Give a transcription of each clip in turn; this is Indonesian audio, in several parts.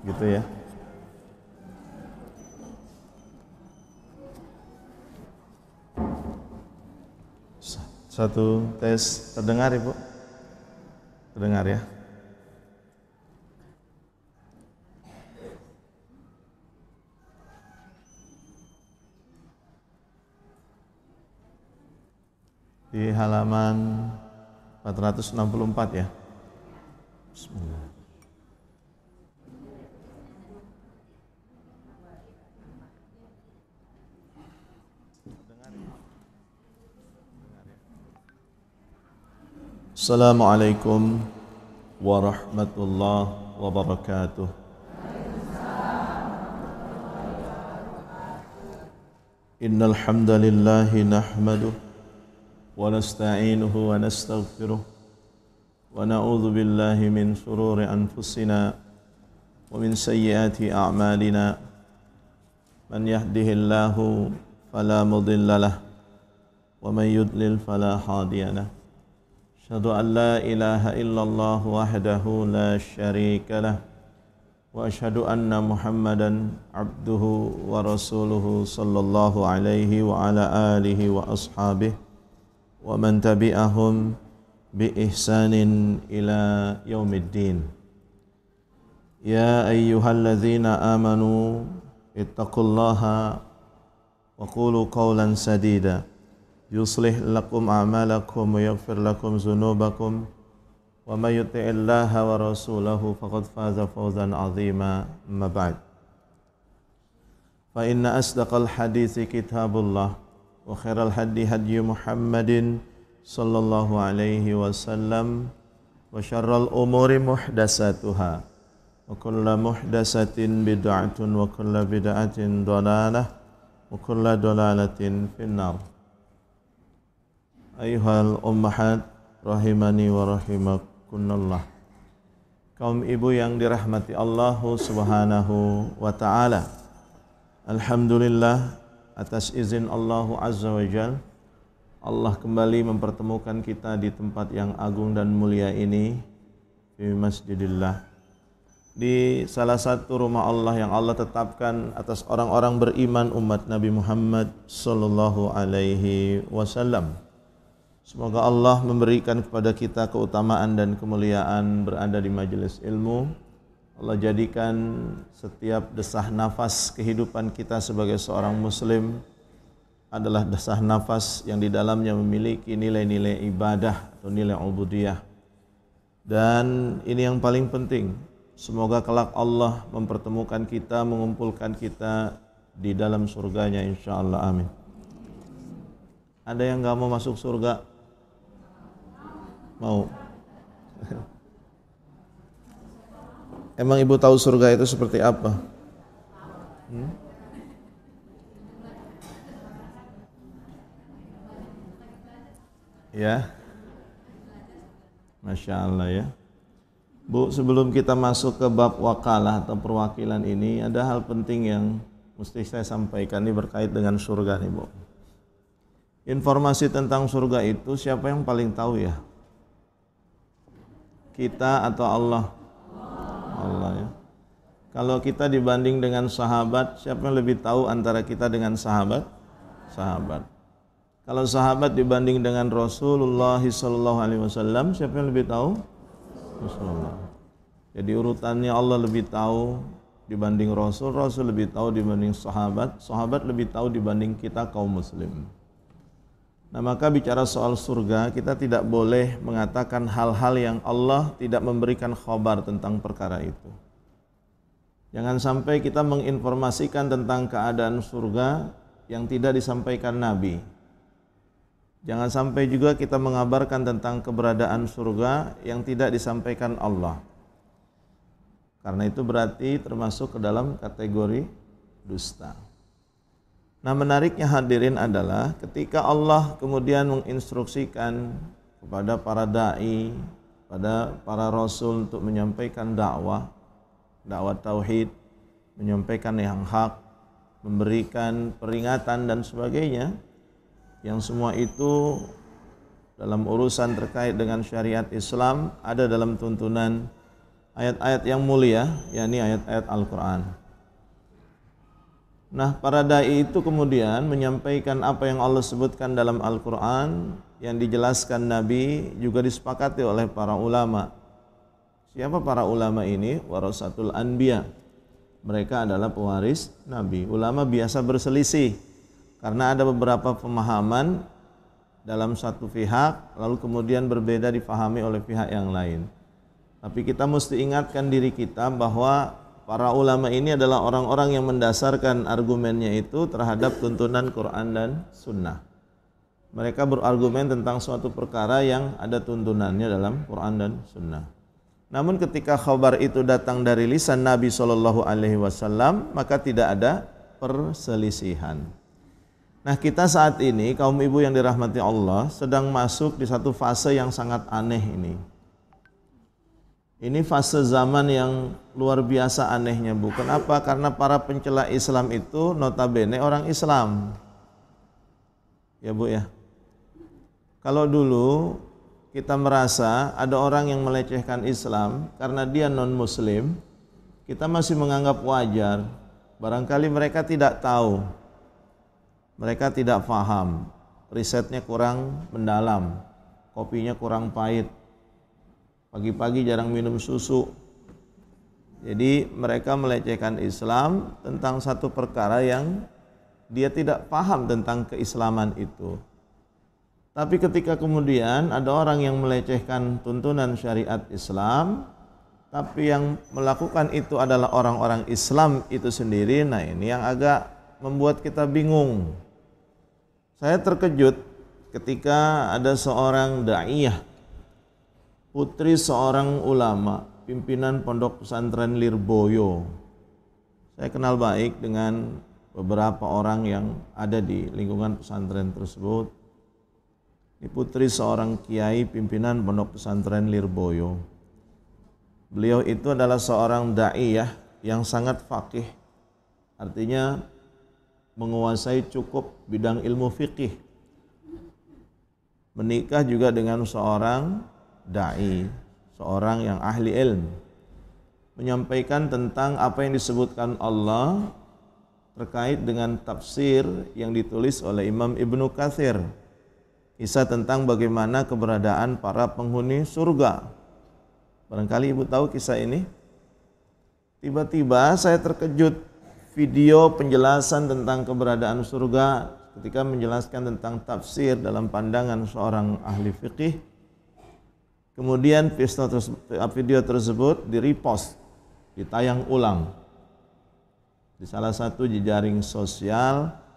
gitu ya. Satu tes, terdengar Ibu? Terdengar ya? Di halaman 464 ya. Bismillah. Assalamualaikum warahmatullahi wabarakatuh. Innal hamdalillahi nahmaduhu wa nasta'inuhu wa nastaghfiruh wa na'udzu billahi min shururi anfusina wa min sayyiati a'malina. Man yahdihillahu fala mudilla lahu wa man yudlil fala hadiya lahu. Asyhadu an la ilaha illallah wahdahu la syarika lah wa asyhadu anna Muhammadan abduhu wa rasuluhu sallallahu alaihi wa ala alihi wa ashabihi wa man tabi'ahum bi ihsanin ila yaumiddin. Ya ayyuhalladzina amanu ittaqullaha wa qulu qawlan sadida yuslih lakum a'malakum wa yaghfir lakum dzunubakum wa may yuti'illaha wa rasulahu faqad faza fawzan 'azima. Amma ba'd. Fa inna asdaqal hadithi kitabullah wa khairal hadi hadi Muhammadin sallallahu alaihi wasallam wa syarral umuri muhdatsatuha wa kullu muhdatsatin bid'atun wa kullu bid'atin dhalalah wa kullu dhalalatin finnar. Ayuhal ummahat rahimani wa rahimakunallah. Kaum ibu yang dirahmati Allah subhanahu wa ta'ala, alhamdulillah atas izin Allah azza wa jal, Allah kembali mempertemukan kita di tempat yang agung dan mulia ini, di masjidillah, di salah satu rumah Allah yang Allah tetapkan atas orang-orang beriman umat Nabi Muhammad sallallahu alaihi wasallam. Semoga Allah memberikan kepada kita keutamaan dan kemuliaan berada di majelis ilmu. Allah jadikan setiap desah nafas kehidupan kita sebagai seorang muslim adalah desah nafas yang di dalamnya memiliki nilai-nilai ibadah atau nilai ubudiyah. Dan ini yang paling penting, semoga kelak Allah mempertemukan kita, mengumpulkan kita di dalam surganya insyaallah, amin. Ada yang gak mau masuk surga? Mau? Emang ibu tahu surga itu seperti apa? Ya, Masya Allah ya. Bu, sebelum kita masuk ke bab wakalah atau perwakilan ini, ada hal penting yang mesti saya sampaikan, ini berkait dengan surga nih Bu. Informasi tentang surga itu siapa yang paling tahu ya? Kita atau Allah? Allah ya. Kalau kita dibanding dengan sahabat, siapa yang lebih tahu antara kita dengan sahabat? Sahabat. Kalau sahabat dibanding dengan Rasulullah SAW, siapa yang lebih tahu? Rasulullah. Jadi urutannya Allah lebih tahu dibanding Rasul, Rasul lebih tahu dibanding sahabat, sahabat lebih tahu dibanding kita kaum muslim. Nah, maka bicara soal surga, kita tidak boleh mengatakan hal-hal yang Allah tidak memberikan khabar tentang perkara itu. Jangan sampai kita menginformasikan tentang keadaan surga yang tidak disampaikan Nabi. Jangan sampai juga kita mengabarkan tentang keberadaan surga yang tidak disampaikan Allah. Karena itu berarti termasuk ke dalam kategori dusta. Nah, menariknya hadirin adalah ketika Allah kemudian menginstruksikan kepada para da'i, pada para rasul untuk menyampaikan dakwah tauhid, menyampaikan yang hak, memberikan peringatan dan sebagainya, yang semua itu dalam urusan terkait dengan syariat Islam ada dalam tuntunan ayat-ayat yang mulia, yakni ayat-ayat Al-Quran. Nah, para da'i itu kemudian menyampaikan apa yang Allah sebutkan dalam Al-Quran, yang dijelaskan Nabi, juga disepakati oleh para ulama. Siapa para ulama ini? Warasatul Anbiya. Mereka adalah pewaris Nabi. Ulama biasa berselisih karena ada beberapa pemahaman dalam satu pihak, lalu kemudian berbeda dipahami oleh pihak yang lain. Tapi kita mesti ingatkan diri kita bahwa para ulama ini adalah orang-orang yang mendasarkan argumennya itu terhadap tuntunan Quran dan Sunnah. Mereka berargumen tentang suatu perkara yang ada tuntunannya dalam Quran dan Sunnah. Namun ketika khabar itu datang dari lisan Nabi SAW, maka tidak ada perselisihan. Nah, kita saat ini, kaum ibu yang dirahmati Allah, sedang masuk di satu fase yang sangat aneh ini. Ini fase zaman yang luar biasa anehnya, Bu. Kenapa? Karena para pencela Islam itu notabene orang Islam. Ya, Bu ya. Kalau dulu kita merasa ada orang yang melecehkan Islam karena dia non-muslim, kita masih menganggap wajar. Barangkali mereka tidak tahu, mereka tidak paham, risetnya kurang mendalam, kopinya kurang pahit, pagi-pagi jarang minum susu. Jadi mereka melecehkan Islam tentang satu perkara yang dia tidak paham tentang keislaman itu. Tapi ketika kemudian ada orang yang melecehkan tuntunan syariat Islam, tapi yang melakukan itu adalah orang-orang Islam itu sendiri, nah ini yang agak membuat kita bingung. Saya terkejut ketika ada seorang da'iyah, putri seorang ulama, pimpinan pondok pesantren Lirboyo. Saya kenal baik dengan beberapa orang yang ada di lingkungan pesantren tersebut. Ini putri seorang kiai pimpinan pondok pesantren Lirboyo. Beliau itu adalah seorang da'iyah yang sangat faqih. Artinya menguasai cukup bidang ilmu fikih. Menikah juga dengan seorang da'i, seorang yang ahli ilmu. Menyampaikan tentang apa yang disebutkan Allah terkait dengan tafsir yang ditulis oleh Imam Ibnu Katsir. Kisah tentang bagaimana keberadaan para penghuni surga. Barangkali ibu tahu kisah ini. Tiba-tiba saya terkejut, video penjelasan tentang keberadaan surga ketika menjelaskan tentang tafsir dalam pandangan seorang ahli fikih. Kemudian video tersebut di-repost, ditayang ulang di salah satu jejaring sosial.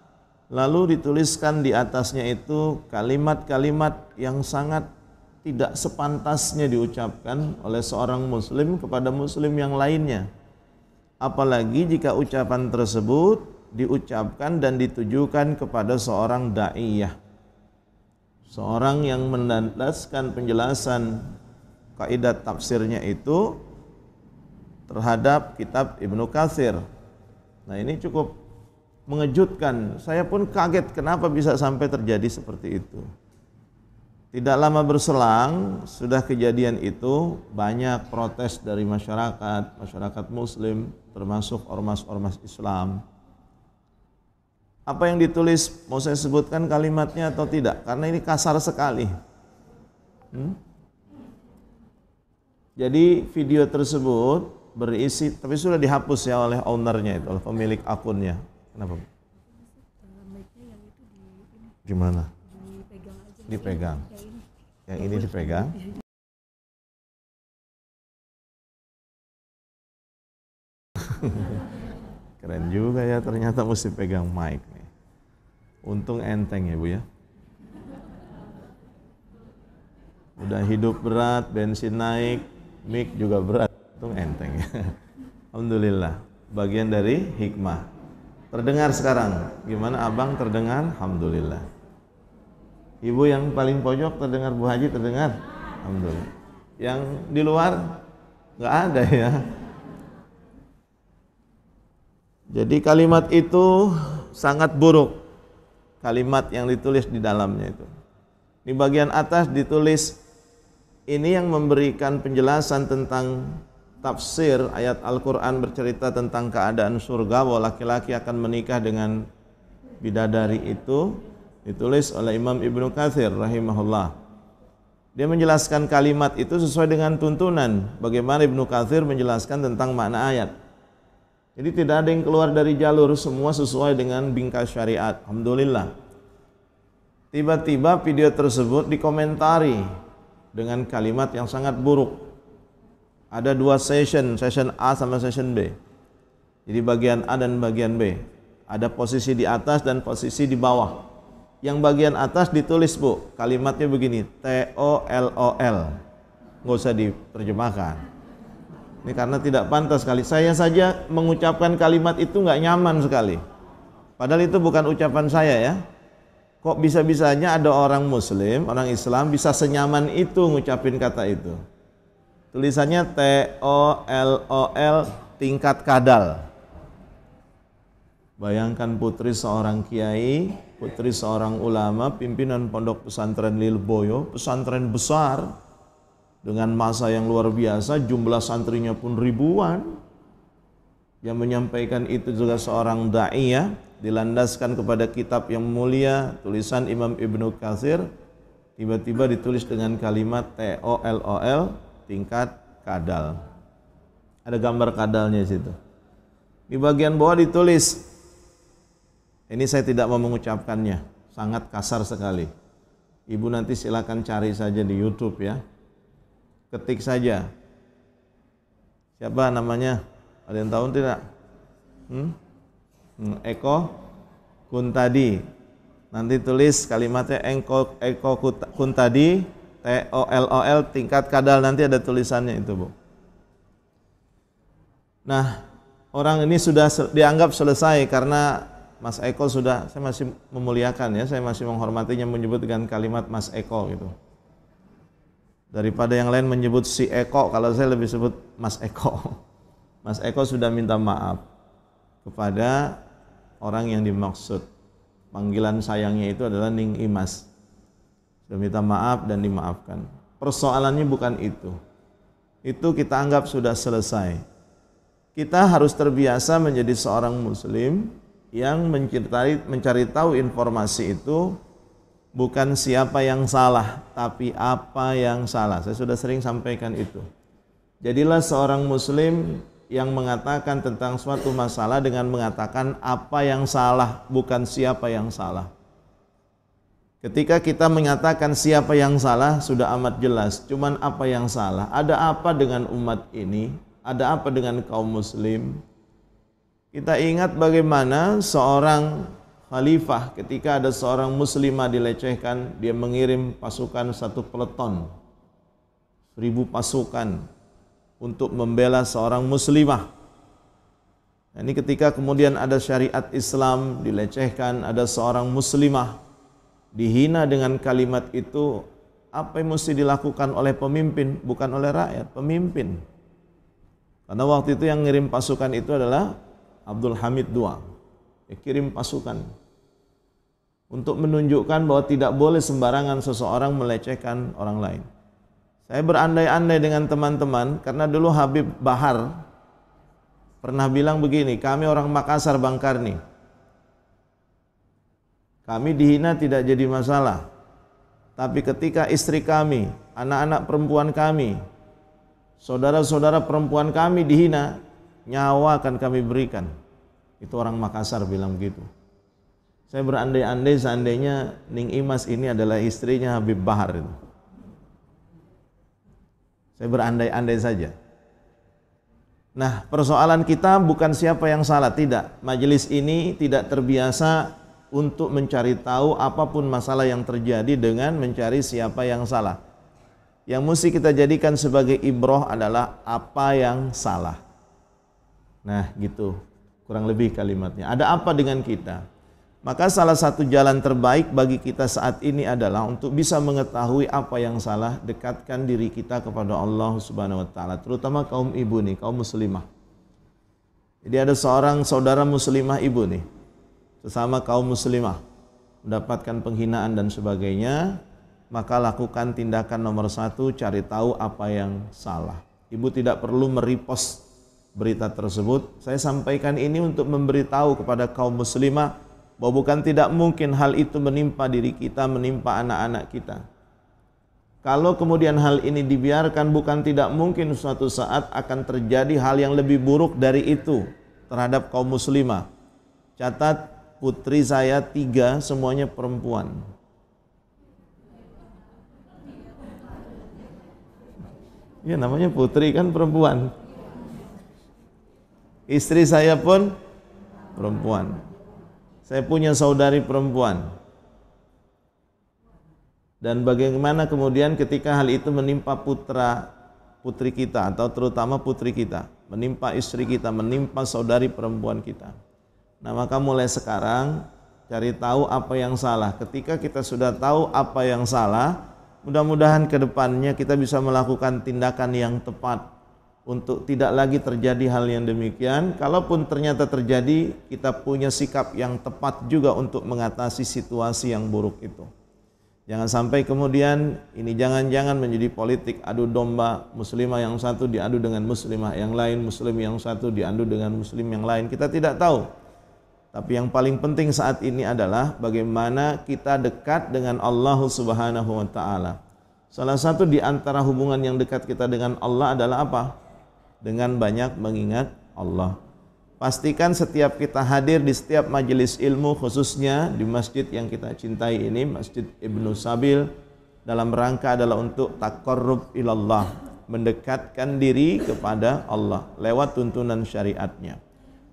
Lalu dituliskan di atasnya itu kalimat-kalimat yang sangat tidak sepantasnya diucapkan oleh seorang muslim kepada muslim yang lainnya. Apalagi jika ucapan tersebut diucapkan dan ditujukan kepada seorang da'iyah, seorang yang mendasarkan penjelasan kaidah tafsirnya itu terhadap kitab Ibnu Katsir. Nah, ini cukup mengejutkan. Saya pun kaget kenapa bisa sampai terjadi seperti itu. Tidak lama berselang sudah kejadian itu, banyak protes dari masyarakat muslim, termasuk ormas-ormas Islam. Apa yang ditulis mau saya sebutkan kalimatnya atau tidak? Karena ini kasar sekali. Jadi video tersebut berisi, tapi sudah dihapus ya oleh ownernya itu, oleh pemilik akunnya. Kenapa? Gimana? Dipegang. Yang ini dipegang. Keren juga ya, ternyata mesti pegang mic nih. Untung enteng ya Bu ya. Udah hidup berat, bensin naik, mic juga berat, untung enteng ya. Alhamdulillah, bagian dari hikmah. Terdengar sekarang, gimana abang terdengar? Alhamdulillah. Ibu yang paling pojok terdengar, Bu Haji terdengar? Alhamdulillah. Yang di luar nggak ada ya. Jadi kalimat itu sangat buruk, kalimat yang ditulis di dalamnya itu. Di bagian atas ditulis, ini yang memberikan penjelasan tentang tafsir ayat Al-Quran bercerita tentang keadaan surga bahwa laki-laki akan menikah dengan bidadari itu ditulis oleh Imam Ibnu Katsir rahimahullah. Dia menjelaskan kalimat itu sesuai dengan tuntunan bagaimana Ibnu Katsir menjelaskan tentang makna ayat. Jadi tidak ada yang keluar dari jalur, semua sesuai dengan bingkai syariat. Alhamdulillah. Tiba-tiba video tersebut dikomentari dengan kalimat yang sangat buruk. Ada dua session A sama session B. Jadi bagian A dan bagian B. Ada posisi di atas dan posisi di bawah. Yang bagian atas ditulis, Bu, kalimatnya begini, TOLOL. Nggak usah diterjemahkan. Ini karena tidak pantas sekali. Saya saja mengucapkan kalimat itu nggak nyaman sekali. Padahal itu bukan ucapan saya ya. Kok bisa-bisanya ada orang Muslim, orang Islam bisa senyaman itu ngucapin kata itu. Tulisannya TOLOL tingkat kadal. Bayangkan putri seorang kiai, putri seorang ulama, pimpinan pondok pesantren Lilboyo, pesantren besar dengan masa yang luar biasa, jumlah santrinya pun ribuan. Yang menyampaikan itu juga seorang da'iyah, dilandaskan kepada kitab yang mulia, tulisan Imam Ibnu Katsir, tiba-tiba ditulis dengan kalimat TOLOL tingkat kadal. Ada gambar kadalnya di situ. Di bagian bawah ditulis, ini saya tidak mau mengucapkannya, sangat kasar sekali. Ibu nanti silakan cari saja di YouTube ya. Ketik saja. Siapa namanya? Ada yang tahu tidak? Eko Kuntadi. Nanti tulis kalimatnya Eko Kuntadi TOLOL tingkat kadal, nanti ada tulisannya itu, Bu. Nah, orang ini sudah dianggap selesai karena Mas Eko sudah, saya masih memuliakan ya, saya masih menghormatinya, menyebut dengan kalimat Mas Eko gitu. Daripada yang lain menyebut si Eko, kalau saya lebih sebut Mas Eko. Mas Eko sudah minta maaf kepada orang yang dimaksud. Panggilan sayangnya itu adalah Ning Imas. Sudah minta maaf dan dimaafkan. Persoalannya bukan itu. Itu kita anggap sudah selesai. Kita harus terbiasa menjadi seorang muslim yang mencari tahu informasi itu bukan siapa yang salah, tapi apa yang salah. Saya sudah sering sampaikan itu. Jadilah seorang muslim yang mengatakan tentang suatu masalah dengan mengatakan apa yang salah, bukan siapa yang salah. Ketika kita menyatakan siapa yang salah, sudah amat jelas. Cuman apa yang salah? Ada apa dengan umat ini? Ada apa dengan kaum muslim? Kita ingat bagaimana seorang khalifah ketika ada seorang muslimah dilecehkan, dia mengirim pasukan satu peleton, 1000 pasukan untuk membela seorang muslimah. Ini ketika kemudian ada syariat Islam dilecehkan, ada seorang muslimah dihina dengan kalimat itu, apa yang mesti dilakukan oleh pemimpin, bukan oleh rakyat, pemimpin. Karena waktu itu yang ngirim pasukan itu adalah Abdul Hamid II. Dia kirim pasukan untuk menunjukkan bahwa tidak boleh sembarangan seseorang melecehkan orang lain. Saya berandai-andai dengan teman-teman, karena dulu Habib Bahar pernah bilang begini, kami orang Makassar Bang Karni, kami dihina tidak jadi masalah. Tapi ketika istri kami, anak-anak perempuan kami, saudara-saudara perempuan kami dihina, nyawa akan kami berikan. Itu orang Makassar bilang begitu. Saya berandai-andai seandainya Ning Imas ini adalah istrinya Habib Bahar itu. Saya berandai-andai saja. Nah, persoalan kita bukan siapa yang salah, tidak. Majelis ini tidak terbiasa untuk mencari tahu apapun masalah yang terjadi dengan mencari siapa yang salah. Yang mesti kita jadikan sebagai ibroh adalah apa yang salah. Nah gitu, kurang lebih kalimatnya. Ada apa dengan kita? Maka salah satu jalan terbaik bagi kita saat ini adalah untuk bisa mengetahui apa yang salah, dekatkan diri kita kepada Allah Subhanahu wa taala, terutama kaum ibu nih, kaum muslimah. Jadi ada seorang saudara muslimah ibu nih, sesama kaum muslimah mendapatkan penghinaan dan sebagainya, maka lakukan tindakan nomor 1, cari tahu apa yang salah. Ibu tidak perlu merepost berita tersebut. Saya sampaikan ini untuk memberitahu kepada kaum muslimah bahwa bukan tidak mungkin hal itu menimpa diri kita, menimpa anak-anak kita. Kalau kemudian hal ini dibiarkan, bukan tidak mungkin suatu saat akan terjadi hal yang lebih buruk dari itu terhadap kaum muslimah. Catat, putri saya 3 semuanya perempuan. Ya namanya putri kan perempuan. Istri saya pun perempuan. Saya punya saudari perempuan. Dan bagaimana kemudian ketika hal itu menimpa putri kita, atau terutama putri kita, menimpa istri kita, menimpa saudari perempuan kita. Nah, maka mulai sekarang cari tahu apa yang salah. Ketika kita sudah tahu apa yang salah, mudah-mudahan ke depannya kita bisa melakukan tindakan yang tepat untuk tidak lagi terjadi hal yang demikian. Kalaupun ternyata terjadi, kita punya sikap yang tepat juga untuk mengatasi situasi yang buruk itu. Jangan sampai kemudian ini jangan-jangan menjadi politik adu domba, muslimah yang satu diadu dengan muslimah yang lain, muslim yang satu diadu dengan muslim yang lain. Kita tidak tahu. Tapi yang paling penting saat ini adalah bagaimana kita dekat dengan Allah Subhanahu wa taala. Salah satu di antara hubungan yang dekat kita dengan Allah adalah apa? Dengan banyak mengingat Allah. Pastikan setiap kita hadir di setiap majelis ilmu, khususnya di masjid yang kita cintai ini, Masjid Ibnu Sabil, dalam rangka adalah untuk taqarrub ilallah, mendekatkan diri kepada Allah lewat tuntunan syariatnya.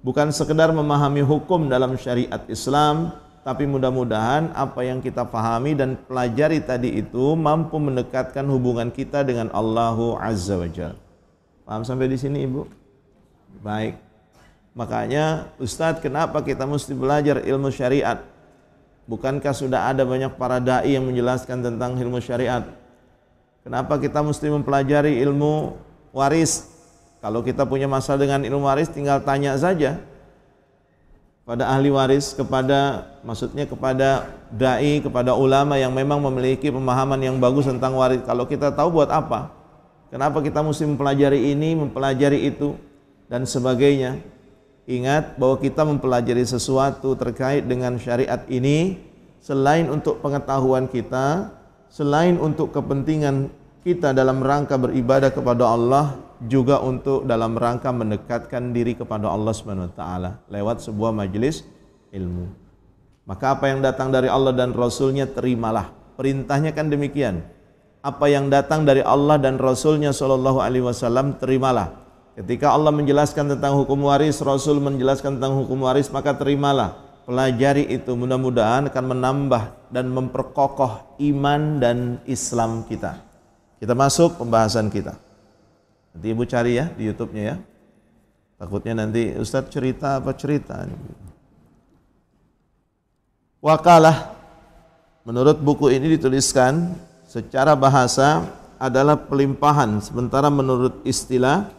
Bukan sekedar memahami hukum dalam syariat Islam, tapi mudah-mudahan apa yang kita pahami dan pelajari tadi itu mampu mendekatkan hubungan kita dengan Allahu Azza wa Jalla. Paham sampai di sini, Ibu? Baik. Makanya, Ustadz, kenapa kita mesti belajar ilmu syariat? Bukankah sudah ada banyak para dai yang menjelaskan tentang ilmu syariat? Kenapa kita mesti mempelajari ilmu waris? Kalau kita punya masalah dengan ilmu waris, tinggal tanya saja pada ahli waris, maksudnya kepada dai, kepada ulama yang memang memiliki pemahaman yang bagus tentang waris. Kalau kita tahu buat apa? Kenapa kita mesti mempelajari ini, mempelajari itu, dan sebagainya? Ingat bahwa kita mempelajari sesuatu terkait dengan syariat ini selain untuk pengetahuan kita, selain untuk kepentingan kita dalam rangka beribadah kepada Allah, juga untuk dalam rangka mendekatkan diri kepada Allah Subhanahu wa taala lewat sebuah majelis ilmu. Maka apa yang datang dari Allah dan Rasulnya terimalah. Perintahnya kan demikian. Apa yang datang dari Allah dan Rasulnya sallallahu alaihi wasallam terimalah. Ketika Allah menjelaskan tentang hukum waris, Rasul menjelaskan tentang hukum waris, maka terimalah. Pelajari itu, mudah-mudahan akan menambah dan memperkokoh iman dan Islam kita. Kita masuk pembahasan kita. Nanti Ibu cari ya di YouTube-nya ya. Takutnya nanti Ustadz cerita apa cerita. Wakalah, menurut buku ini dituliskan secara bahasa adalah pelimpahan, sementara menurut istilah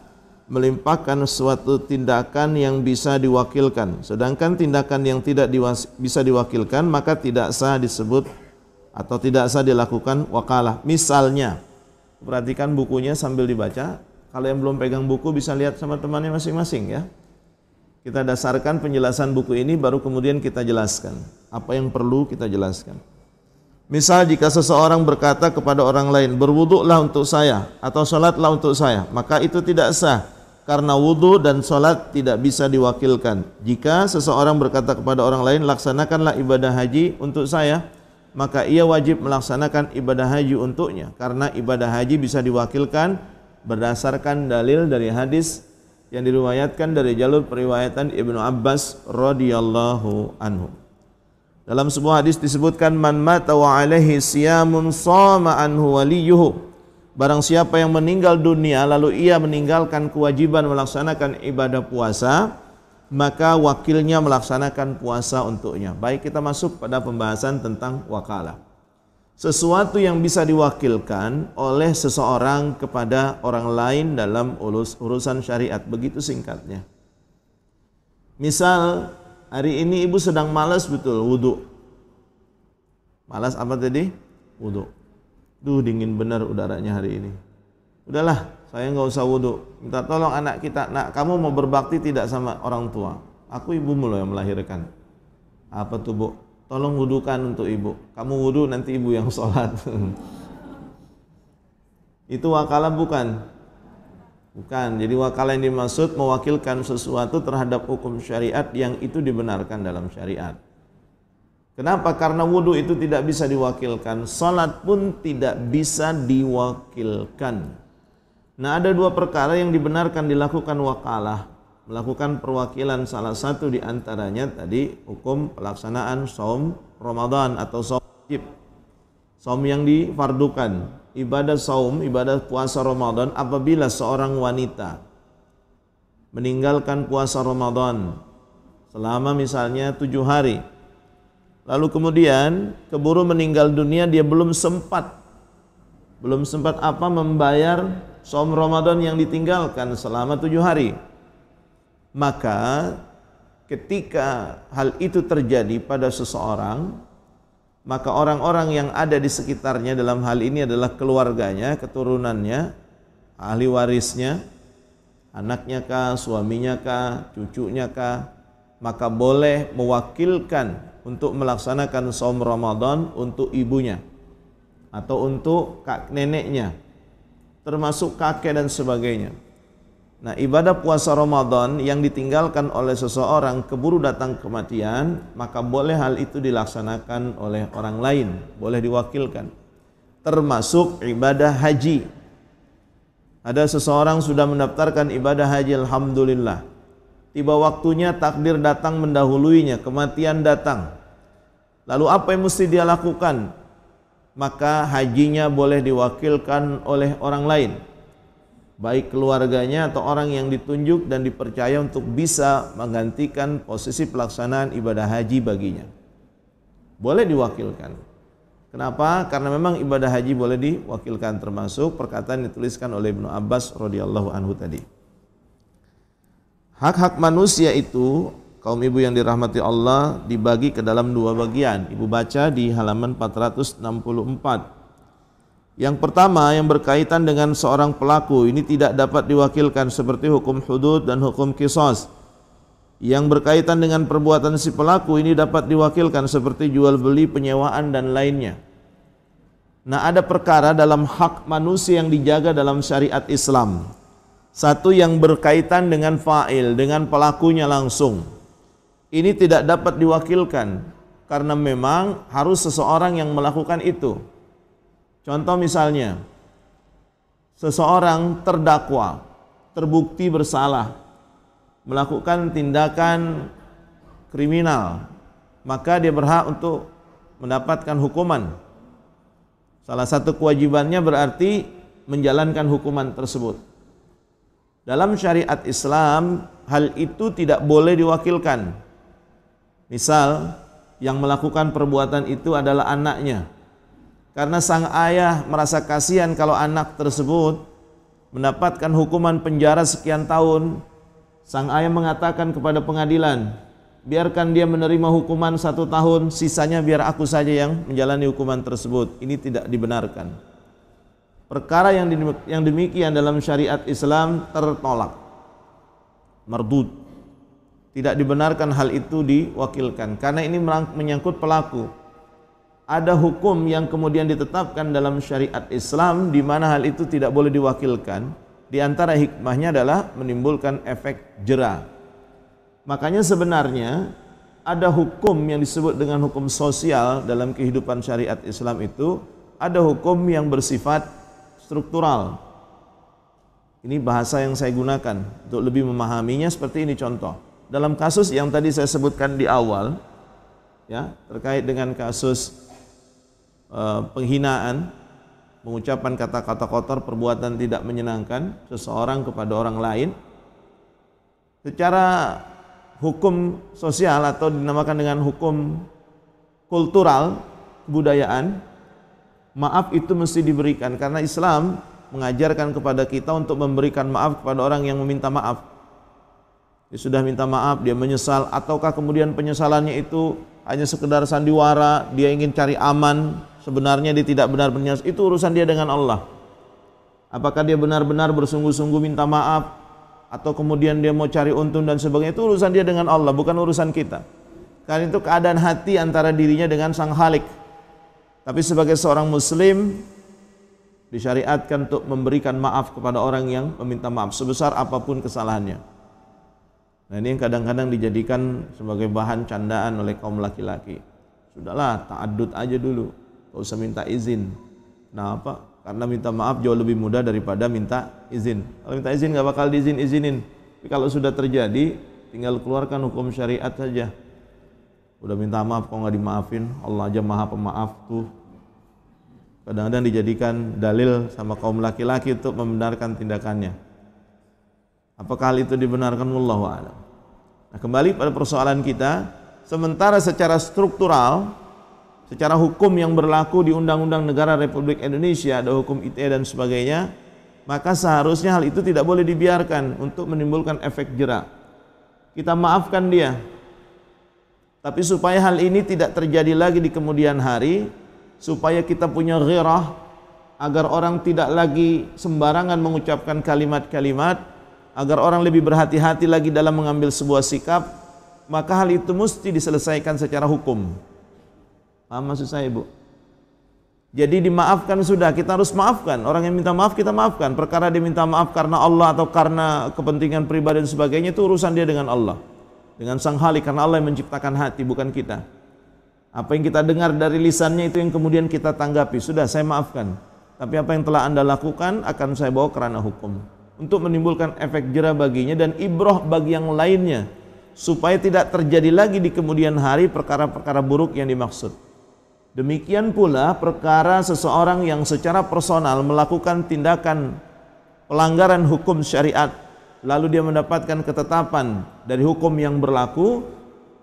melimpahkan suatu tindakan yang bisa diwakilkan. Sedangkan tindakan yang tidak bisa diwakilkan maka tidak sah disebut atau tidak sah dilakukan wakalah. Misalnya, perhatikan bukunya sambil dibaca. Kalau yang belum pegang buku bisa lihat sama temannya masing-masing ya. Kita dasarkan penjelasan buku ini baru kemudian kita jelaskan apa yang perlu kita jelaskan. Misal jika seseorang berkata kepada orang lain, berwuduklah untuk saya atau salatlah untuk saya, maka itu tidak sah karena wudu dan salat tidak bisa diwakilkan. Jika seseorang berkata kepada orang lain, laksanakanlah ibadah haji untuk saya, maka ia wajib melaksanakan ibadah haji untuknya karena ibadah haji bisa diwakilkan berdasarkan dalil dari hadis yang diriwayatkan dari jalur periwayatan Ibnu Abbas radhiyallahu anhu. Dalam sebuah hadis disebutkan, man mata wa alaihi siyamun shama anhu waliyuhu. Barang siapa yang meninggal dunia lalu ia meninggalkan kewajiban melaksanakan ibadah puasa, maka wakilnya melaksanakan puasa untuknya. Baik, kita masuk pada pembahasan tentang wakalah. Sesuatu yang bisa diwakilkan oleh seseorang kepada orang lain dalam urusan syariat, begitu singkatnya. Misal hari ini ibu sedang malas betul wudu. Malas apa tadi? Wudu. Duh, dingin benar udaranya hari ini. udahlah saya nggak usah wudhu, minta tolong anak kita, nak kamu mau berbakti tidak sama orang tua, aku ibumu loh yang melahirkan. Apa tuh bu? Tolong wudukan untuk ibu, kamu wudhu nanti ibu yang sholat. Itu wakalah bukan? Bukan. Jadi wakalah yang dimaksud mewakilkan sesuatu terhadap hukum syariat yang itu dibenarkan dalam syariat. Kenapa? Karena wudhu itu tidak bisa diwakilkan, salat pun tidak bisa diwakilkan. Nah, ada dua perkara yang dibenarkan dilakukan wakalah, melakukan perwakilan. Salah satu di antaranya tadi hukum pelaksanaan saum Ramadan atau saum wajib, saum yang difardukan. Ibadah saum, ibadah puasa Ramadan apabila seorang wanita meninggalkan puasa Ramadan selama misalnya 7 hari, lalu kemudian keburu meninggal dunia, dia belum sempat apa membayar saum Ramadan yang ditinggalkan selama 7 hari. Maka ketika hal itu terjadi pada seseorang, maka orang-orang yang ada di sekitarnya, dalam hal ini adalah keluarganya, keturunannya, ahli warisnya, anaknya kah, suaminya kah, cucunya kah, maka boleh mewakilkan untuk melaksanakan saum Ramadan untuk ibunya atau untuk neneknya, termasuk kakek dan sebagainya. Nah, ibadah puasa Ramadan yang ditinggalkan oleh seseorang keburu datang kematian, maka boleh hal itu dilaksanakan oleh orang lain, boleh diwakilkan. Termasuk ibadah haji. Ada seseorang sudah mendaftarkan ibadah haji, alhamdulillah. Tiba waktunya, takdir datang mendahuluinya, kematian datang. Lalu apa yang mesti dia lakukan? Maka hajinya boleh diwakilkan oleh orang lain, baik keluarganya atau orang yang ditunjuk dan dipercaya untuk bisa menggantikan posisi pelaksanaan ibadah haji baginya. Boleh diwakilkan. Kenapa? Karena memang ibadah haji boleh diwakilkan, termasuk perkataan dituliskan oleh Ibnu Abbas radhiyallahu anhu tadi. Hak-hak manusia itu, kaum ibu yang dirahmati Allah, dibagi ke dalam 2 bagian. Ibu baca di halaman 464. Yang pertama yang berkaitan dengan seorang pelaku, ini tidak dapat diwakilkan seperti hukum hudud dan hukum qisas. Yang berkaitan dengan perbuatan si pelaku ini dapat diwakilkan seperti jual beli, penyewaan dan lainnya. Nah, ada perkara dalam hak manusia yang dijaga dalam syariat Islam. Satu yang berkaitan dengan fa'il, dengan pelakunya langsung. Ini tidak dapat diwakilkan karena memang harus seseorang yang melakukan itu. Contoh misalnya, seseorang terdakwa, terbukti bersalah, melakukan tindakan kriminal, maka dia berhak untuk mendapatkan hukuman. Salah satu kewajibannya berarti menjalankan hukuman tersebut. Dalam syariat Islam, hal itu tidak boleh diwakilkan. Misal, yang melakukan perbuatan itu adalah anaknya. Karena sang ayah merasa kasihan kalau anak tersebut mendapatkan hukuman penjara sekian tahun, sang ayah mengatakan kepada pengadilan, biarkan dia menerima hukuman 1 tahun, sisanya biar aku saja yang menjalani hukuman tersebut. Ini tidak dibenarkan. Perkara yang demikian dalam syariat Islam tertolak, mardud. Tidak dibenarkan hal itu diwakilkan, karena ini menyangkut pelaku. Ada hukum yang kemudian ditetapkan dalam syariat Islam di mana hal itu tidak boleh diwakilkan. Di antara hikmahnya adalah menimbulkan efek jera. Makanya sebenarnya ada hukum yang disebut dengan hukum sosial dalam kehidupan syariat Islam itu. Ada hukum yang bersifat struktural. Ini bahasa yang saya gunakan untuk lebih memahaminya seperti ini contoh. Dalam kasus yang tadi saya sebutkan di awal, ya, terkait dengan kasus penghinaan, mengucapkan kata-kata kotor, perbuatan tidak menyenangkan seseorang kepada orang lain, secara hukum sosial atau dinamakan dengan hukum kultural, kebudayaan, maaf itu mesti diberikan karena Islam mengajarkan kepada kita untuk memberikan maaf kepada orang yang meminta maaf. Dia sudah minta maaf, dia menyesal, ataukah kemudian penyesalannya itu hanya sekedar sandiwara, dia ingin cari aman, sebenarnya dia tidak benar-benar, itu urusan dia dengan Allah. Apakah dia benar-benar bersungguh-sungguh minta maaf, atau kemudian dia mau cari untung dan sebagainya, itu urusan dia dengan Allah, bukan urusan kita. Karena itu keadaan hati antara dirinya dengan Sang Khalik. Tapi sebagai seorang muslim disyariatkan untuk memberikan maaf kepada orang yang meminta maaf sebesar apapun kesalahannya. Nah, ini yang kadang-kadang dijadikan sebagai bahan candaan oleh kaum laki-laki. Sudahlah, ta'addud aja dulu, gak usah minta izin. Kenapa? Karena minta maaf jauh lebih mudah daripada minta izin. Kalau minta izin gak bakal diizinin. Tapi kalau sudah terjadi, tinggal keluarkan hukum syariat saja. Udah minta maaf kok nggak dimaafin, Allah aja Maha Pemaaf tuh. Kadang-kadang dijadikan dalil sama kaum laki-laki untuk membenarkan tindakannya. Apakah hal itu dibenarkan? Wallahu a'lam. Nah, kembali pada persoalan kita, sementara secara struktural, secara hukum yang berlaku di Undang-Undang Negara Republik Indonesia, ada hukum ITE dan sebagainya, maka seharusnya hal itu tidak boleh dibiarkan untuk menimbulkan efek jera. Kita maafkan dia. Tapi supaya hal ini tidak terjadi lagi di kemudian hari, supaya kita punya ghirah, agar orang tidak lagi sembarangan mengucapkan kalimat-kalimat, agar orang lebih berhati-hati lagi dalam mengambil sebuah sikap, maka hal itu mesti diselesaikan secara hukum. Paham maksud saya, Ibu? Jadi dimaafkan sudah, kita harus maafkan. Orang yang minta maaf kita maafkan. Perkara dia minta maaf karena Allah atau karena kepentingan pribadi dan sebagainya, itu urusan dia dengan Allah, dengan Sang Khalik, karena Allah yang menciptakan hati, bukan kita. Apa yang kita dengar dari lisannya itu yang kemudian kita tanggapi. Sudah, saya maafkan. Tapi apa yang telah Anda lakukan akan saya bawa ke ranah hukum, untuk menimbulkan efek jera baginya dan ibrah bagi yang lainnya, supaya tidak terjadi lagi di kemudian hari perkara-perkara buruk yang dimaksud. Demikian pula perkara seseorang yang secara personal melakukan tindakan pelanggaran hukum syariat, lalu dia mendapatkan ketetapan dari hukum yang berlaku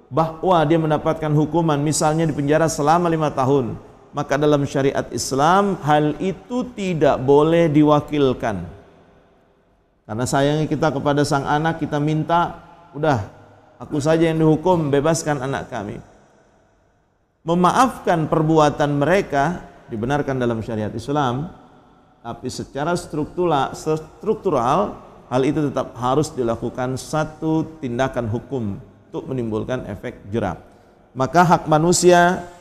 bahwa dia mendapatkan hukuman misalnya di penjara selama 5 tahun, maka dalam syariat Islam hal itu tidak boleh diwakilkan. Karena sayangnya kita kepada sang anak, kita minta, udah aku saja yang dihukum, bebaskan anak kami. Memaafkan perbuatan mereka dibenarkan dalam syariat Islam, tapi secara struktural hal itu tetap harus dilakukan satu tindakan hukum untuk menimbulkan efek jera. Maka hak manusia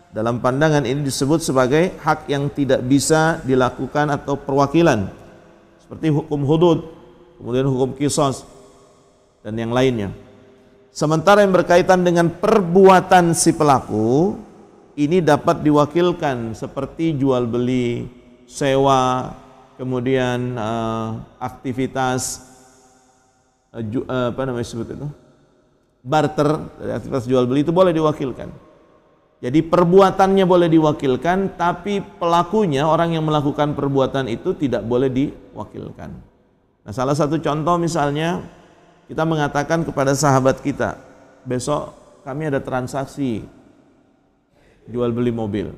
dalam pandangan ini disebut sebagai hak yang tidak bisa dilakukan atau perwakilan, seperti hukum hudud, kemudian hukum qisas dan yang lainnya. Sementara yang berkaitan dengan perbuatan si pelaku ini dapat diwakilkan, seperti jual beli, sewa, kemudian aktivitas apa namanya disebut itu, barter, aktivitas jual beli itu boleh diwakilkan. Jadi perbuatannya boleh diwakilkan, tapi pelakunya, orang yang melakukan perbuatan itu tidak boleh diwakilkan. Nah, salah satu contoh misalnya, kita mengatakan kepada sahabat kita, besok kami ada transaksi jual beli mobil.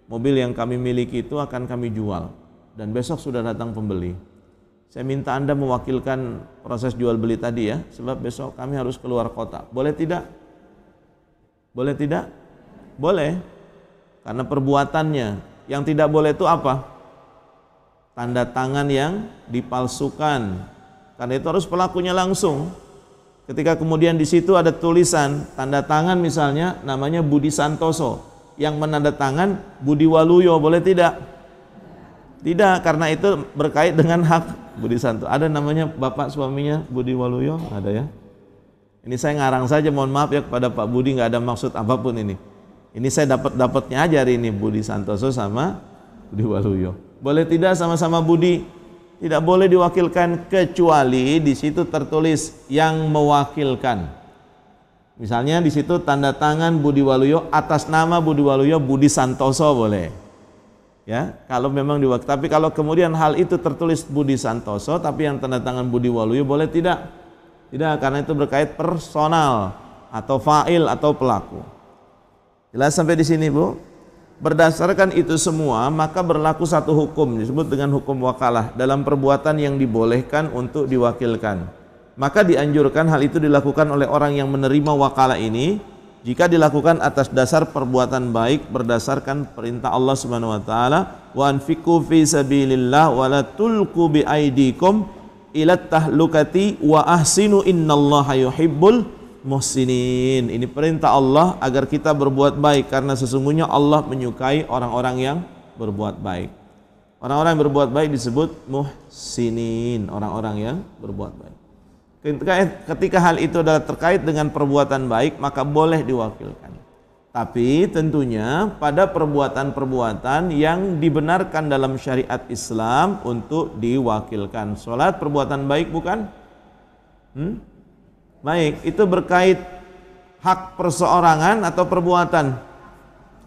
Mobil yang kami miliki itu akan kami jual, dan besok sudah datang pembeli. Saya minta Anda mewakilkan proses jual beli tadi ya, sebab besok kami harus keluar kota. Boleh tidak? Boleh tidak? Boleh. Karena perbuatannya. Yang tidak boleh itu apa? Tanda tangan yang dipalsukan. Karena itu harus pelakunya langsung. Ketika kemudian di situ ada tulisan tanda tangan misalnya namanya Budi Santoso, yang menandatangan Budi Waluyo, boleh tidak? Tidak, karena itu berkait dengan hak Budi Santoso. Ada namanya bapak suaminya Budi Waluyo? Ada ya? Ini saya ngarang saja, mohon maaf ya kepada Pak Budi, nggak ada maksud apapun ini. Ini saya dapatnya aja hari ini, Budi Santoso sama Budi Waluyo. Boleh tidak sama-sama Budi? Tidak boleh diwakilkan kecuali di situ tertulis yang mewakilkan. Misalnya di situ tanda tangan Budi Waluyo, atas nama Budi Waluyo Budi Santoso boleh. Ya, kalau memang diwakil. Tapi kalau kemudian hal itu tertulis Budi Santoso tapi yang tanda tangan Budi Waluyo, boleh tidak? Tidak, karena itu berkait personal atau fa'il atau pelaku. Jelas sampai di sini, Bu? Berdasarkan itu semua, maka berlaku satu hukum disebut dengan hukum wakalah dalam perbuatan yang dibolehkan untuk diwakilkan. Maka dianjurkan hal itu dilakukan oleh orang yang menerima wakalah ini jika dilakukan atas dasar perbuatan baik berdasarkan perintah Allah Subhanahu wa taala, wa anfiqu fi sabilillah wa la tulqu bi aidikum ila tahlukati wa ahsinu innallaha yuhibbul muhsinin. Ini perintah Allah agar kita berbuat baik karena sesungguhnya Allah menyukai orang-orang yang berbuat baik. Orang-orang yang berbuat baik disebut muhsinin, orang-orang yang berbuat baik. Ketika hal itu adalah terkait dengan perbuatan baik, maka boleh diwakilkan. Tapi tentunya pada perbuatan-perbuatan yang dibenarkan dalam syariat Islam untuk diwakilkan. Salat perbuatan baik bukan? Baik, itu berkait hak perseorangan atau perbuatan.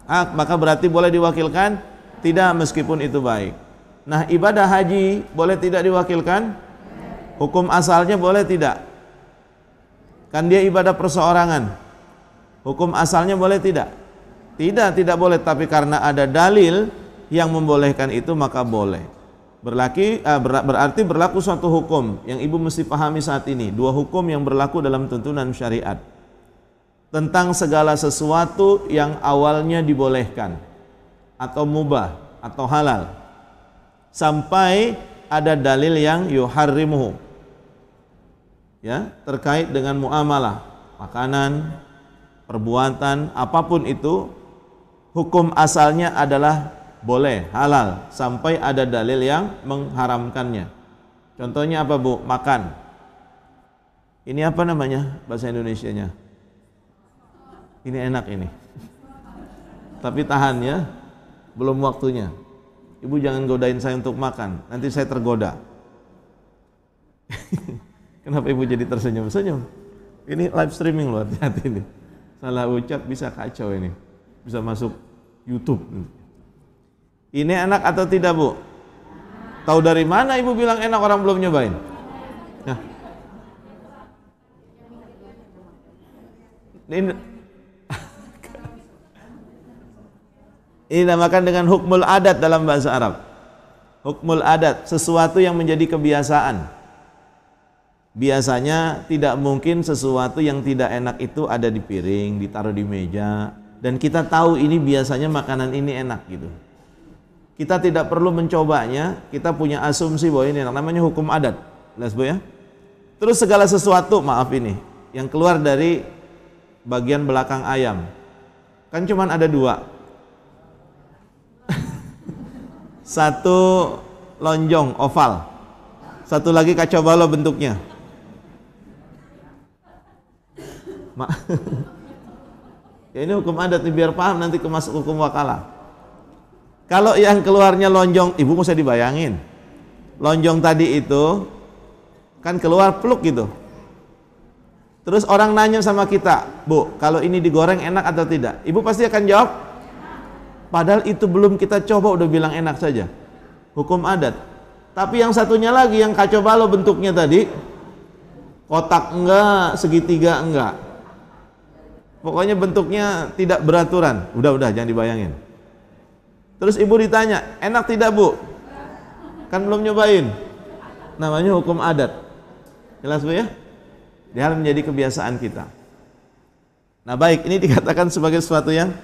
Hak, maka berarti boleh diwakilkan? Tidak, meskipun itu baik. Nah, ibadah haji boleh tidak diwakilkan? Hukum asalnya boleh tidak? Kan dia ibadah perseorangan. Hukum asalnya boleh tidak? Tidak, tidak boleh. Tapi karena ada dalil yang membolehkan itu, maka boleh. Berarti berlaku suatu hukum yang ibu mesti pahami saat ini. Dua hukum yang berlaku dalam tuntunan syariat tentang segala sesuatu yang awalnya dibolehkan atau mubah atau halal sampai ada dalil yang yuharrimuhu, ya, terkait dengan muamalah, makanan, perbuatan, apapun itu, hukum asalnya adalah boleh, halal, sampai ada dalil yang mengharamkannya. Contohnya apa, Bu? Makan. Ini apa namanya bahasa Indonesianya? Ini enak ini. Tapi tahan ya, belum waktunya. Ibu jangan godain saya untuk makan, nanti saya tergoda. Kenapa ibu jadi tersenyum-senyum? Ini live streaming loh, hati-hati ini. Salah ucap bisa kacau ini, bisa masuk YouTube. Ini enak atau tidak, Bu? Tahu dari mana ibu bilang enak, orang belum nyobain? Nah. Ini dinamakan dengan hukmul adat dalam bahasa Arab. Hukmul adat, sesuatu yang menjadi kebiasaan. Biasanya tidak mungkin sesuatu yang tidak enak itu ada di piring, ditaruh di meja, dan kita tahu ini biasanya makanan ini enak gitu. Kita tidak perlu mencobanya, kita punya asumsi bahwa ini enak, namanya hukum adat. Jelas, Bu ya? Terus segala sesuatu, maaf ini, yang keluar dari bagian belakang ayam. Kan cuman ada dua. Satu lonjong oval, satu lagi kacau balau bentuknya. Ya ini hukum adat nih, biar paham nanti masuk hukum wakalah. Kalau yang keluarnya lonjong, ibu nggak usah dibayangin. Lonjong tadi itu kan keluar pluk gitu. Terus orang nanya sama kita, Bu, kalau ini digoreng enak atau tidak? Ibu pasti akan jawab, padahal itu belum kita coba udah bilang enak saja. Hukum adat. Tapi yang satunya lagi yang kacau balau bentuknya tadi, kotak enggak, segitiga enggak. Pokoknya bentuknya tidak beraturan. Udah jangan dibayangin. Terus ibu ditanya, enak tidak, Bu? Kan belum nyobain. Namanya hukum adat. Jelas, Bu ya? Dia harus menjadi kebiasaan kita. Nah, baik, ini dikatakan sebagai sesuatu yang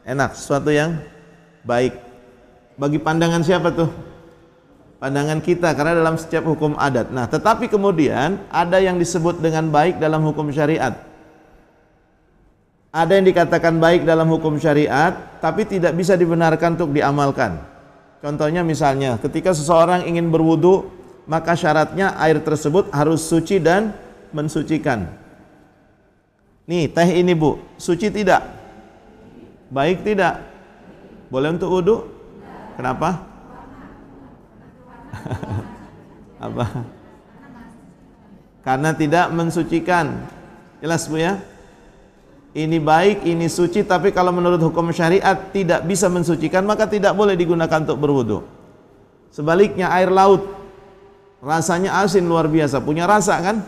enak, sesuatu yang baik. Bagi pandangan siapa tuh? Pandangan kita, karena dalam setiap hukum adat. Nah, tetapi kemudian ada yang disebut dengan baik dalam hukum syariat. Ada yang dikatakan baik dalam hukum syariat, tapi tidak bisa dibenarkan untuk diamalkan. Contohnya misalnya, ketika seseorang ingin berwudu, maka syaratnya air tersebut harus suci dan mensucikan. Nih, teh ini, Bu, suci tidak? Baik tidak? Boleh untuk wudu? Kenapa? Apa? Karena tidak mensucikan. Jelas, Bu ya? Ini baik, ini suci, tapi kalau menurut hukum syariat tidak bisa mensucikan, maka tidak boleh digunakan untuk berwudu. Sebaliknya air laut, rasanya asin luar biasa, punya rasa kan?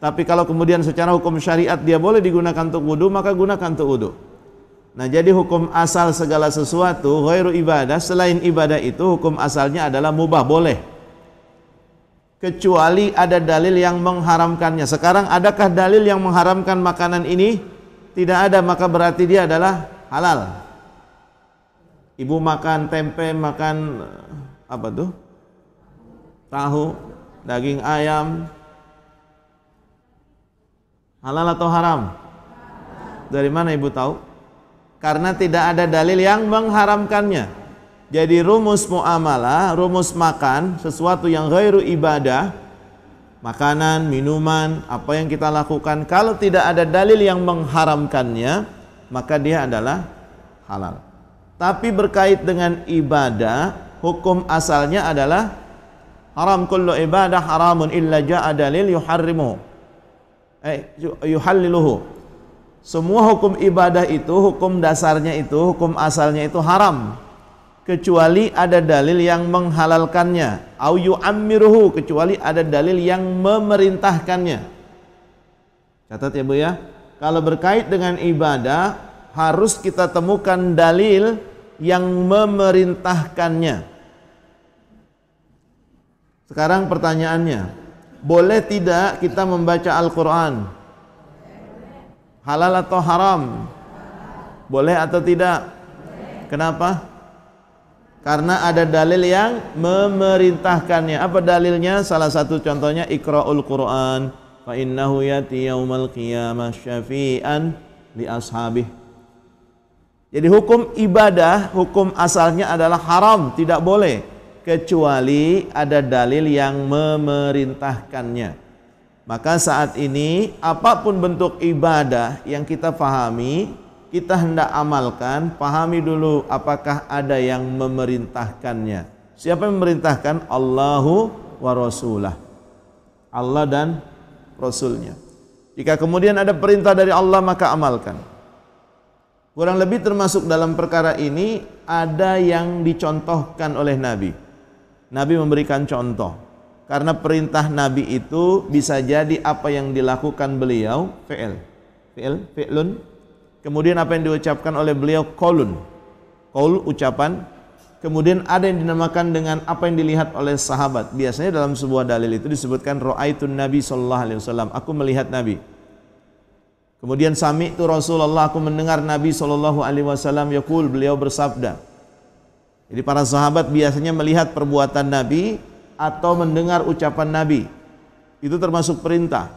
Tapi kalau kemudian secara hukum syariat dia boleh digunakan untuk wudu, maka gunakan untuk wudu. Nah, jadi hukum asal segala sesuatu ghairu ibadah, selain ibadah itu hukum asalnya adalah mubah, boleh. Kecuali ada dalil yang mengharamkannya. Sekarang adakah dalil yang mengharamkan makanan ini? tidak ada, maka berarti dia adalah halal. Ibu makan tempe, makan apa tuh? Tahu, daging ayam, halal atau haram? Dari mana ibu tahu? Karena tidak ada dalil yang mengharamkannya. Jadi rumus muamalah, rumus makan, sesuatu yang ghairu ibadah, makanan, minuman, apa yang kita lakukan, kalau tidak ada dalil yang mengharamkannya, maka dia adalah halal. Tapi berkait dengan ibadah, hukum asalnya adalah haram. Kullu ibadah haramun illa ja'a dalil yuharrimuhu, yuhalliluhu. Semua hukum ibadah itu, hukum dasarnya itu, hukum asalnya itu haram, kecuali ada dalil yang menghalalkannya. Au yu'ammiruhu, kecuali ada dalil yang memerintahkannya. Catat ya Bu ya. Kalau berkait dengan ibadah, harus kita temukan dalil yang memerintahkannya. Sekarang pertanyaannya, boleh tidak kita membaca Al-Quran? Halal atau haram? Boleh atau tidak? Kenapa? Karena ada dalil yang memerintahkannya. Apa dalilnya? Salah satu contohnya Iqra'ul Quran fa innahu yati yaumal qiyamah syafi'an li ashabih. Jadi hukum ibadah, hukum asalnya adalah haram, tidak boleh, kecuali ada dalil yang memerintahkannya. Maka saat ini apapun bentuk ibadah yang kita pahami, kita hendak amalkan, pahami dulu apakah ada yang memerintahkannya. Siapa yang memerintahkan? Allahu wa Rasulah. Allah dan Rasulnya. Jika kemudian ada perintah dari Allah, maka amalkan. Kurang lebih termasuk dalam perkara ini ada yang dicontohkan oleh Nabi. Nabi memberikan contoh. Karena perintah Nabi itu bisa jadi apa yang dilakukan beliau, fi'lun. Kemudian apa yang diucapkan oleh beliau, qaulun. Qaul, ucapan. Kemudian ada yang dinamakan dengan apa yang dilihat oleh sahabat. Biasanya dalam sebuah dalil itu disebutkan ra'aitun Nabi sallallahu alaihi wasallam, aku melihat Nabi. Kemudian sami'tu Rasulullah, aku mendengar Nabi sallallahu alaihi wasallam yaqul, beliau bersabda. Jadi para sahabat biasanya melihat perbuatan Nabi atau mendengar ucapan Nabi. Itu termasuk perintah.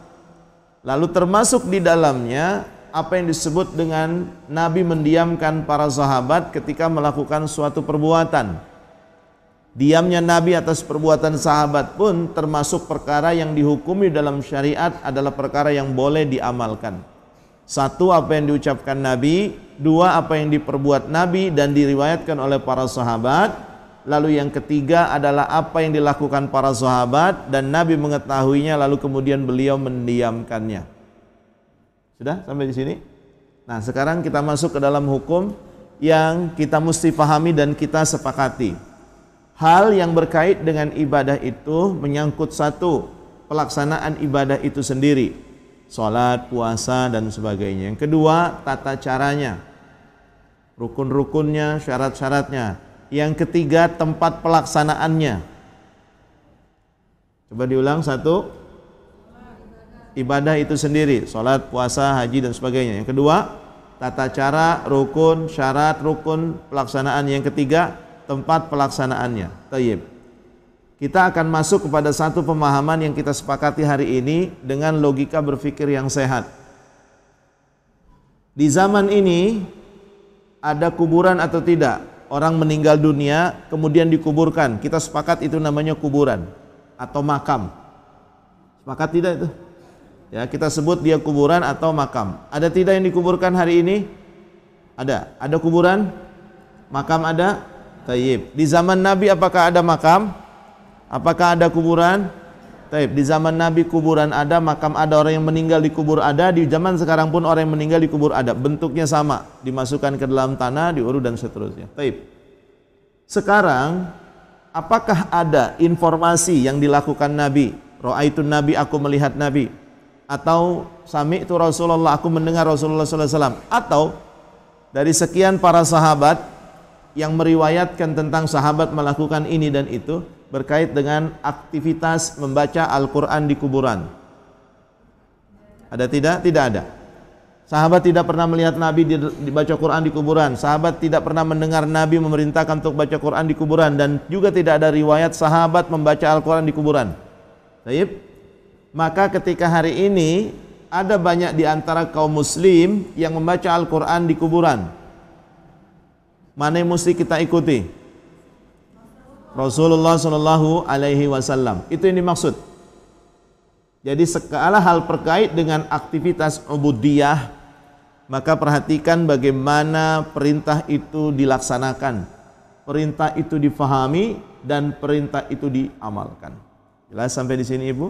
Lalu termasuk di dalamnya apa yang disebut dengan Nabi mendiamkan para sahabat ketika melakukan suatu perbuatan. Diamnya Nabi atas perbuatan sahabat pun termasuk perkara yang dihukumi dalam syariat, adalah perkara yang boleh diamalkan. Satu, apa yang diucapkan Nabi. Dua, apa yang diperbuat Nabi dan diriwayatkan oleh para sahabat. Lalu yang ketiga adalah apa yang dilakukan para sahabat dan Nabi mengetahuinya, lalu kemudian beliau mendiamkannya. Sudah sampai di sini? Nah, sekarang kita masuk ke dalam hukum yang kita mesti pahami dan kita sepakati. Hal yang berkait dengan ibadah itu menyangkut satu, pelaksanaan ibadah itu sendiri, salat, puasa dan sebagainya. Yang kedua, tata caranya, rukun-rukunnya, syarat-syaratnya. Yang ketiga, tempat pelaksanaannya. Coba diulang. Satu, ibadah itu sendiri, salat, puasa, haji dan sebagainya. Yang kedua, tata cara, rukun, syarat, rukun, pelaksanaan. Yang ketiga, tempat pelaksanaannya. Tayyib. Kita akan masuk kepada satu pemahaman yang kita sepakati hari ini dengan logika berpikir yang sehat. Di zaman ini ada kuburan atau tidak? Orang meninggal dunia kemudian dikuburkan, kita sepakat itu namanya kuburan atau makam. Sepakat tidak itu? Ya, kita sebut dia kuburan atau makam. Ada tidak yang dikuburkan hari ini? Ada. Ada kuburan? Makam ada? Tayyib. Di zaman Nabi apakah ada makam? Apakah ada kuburan? Tayyib. Di zaman Nabi kuburan ada, makam ada, orang yang meninggal dikubur ada. Di zaman sekarang pun orang yang meninggal dikubur ada. Bentuknya sama, dimasukkan ke dalam tanah, diurut dan seterusnya. Tayyib. Sekarang, apakah ada informasi yang dilakukan Nabi? Ra'aitun Nabi, aku melihat Nabi. Atau sami'tu Rasulullah, aku mendengar Rasulullah SAW. Atau dari sekian para sahabat yang meriwayatkan tentang sahabat melakukan ini dan itu, berkait dengan aktivitas membaca Al-Quran di kuburan. Ada tidak? Tidak ada. Sahabat tidak pernah melihat Nabi dibaca Quran di kuburan. Sahabat tidak pernah mendengar Nabi memerintahkan untuk baca Quran di kuburan, dan juga tidak ada riwayat sahabat membaca Al-Quran di kuburan. Baik. Maka ketika hari ini ada banyak di antara kaum muslim yang membaca Al-Quran di kuburan, mana yang mesti kita ikuti? Rasulullah Shallallahu Alaihi Wasallam. Itu yang dimaksud. Jadi segala hal terkait dengan aktivitas ubudiyah, maka perhatikan bagaimana perintah itu dilaksanakan, perintah itu difahami, dan perintah itu diamalkan. Jelas sampai di sini Ibu?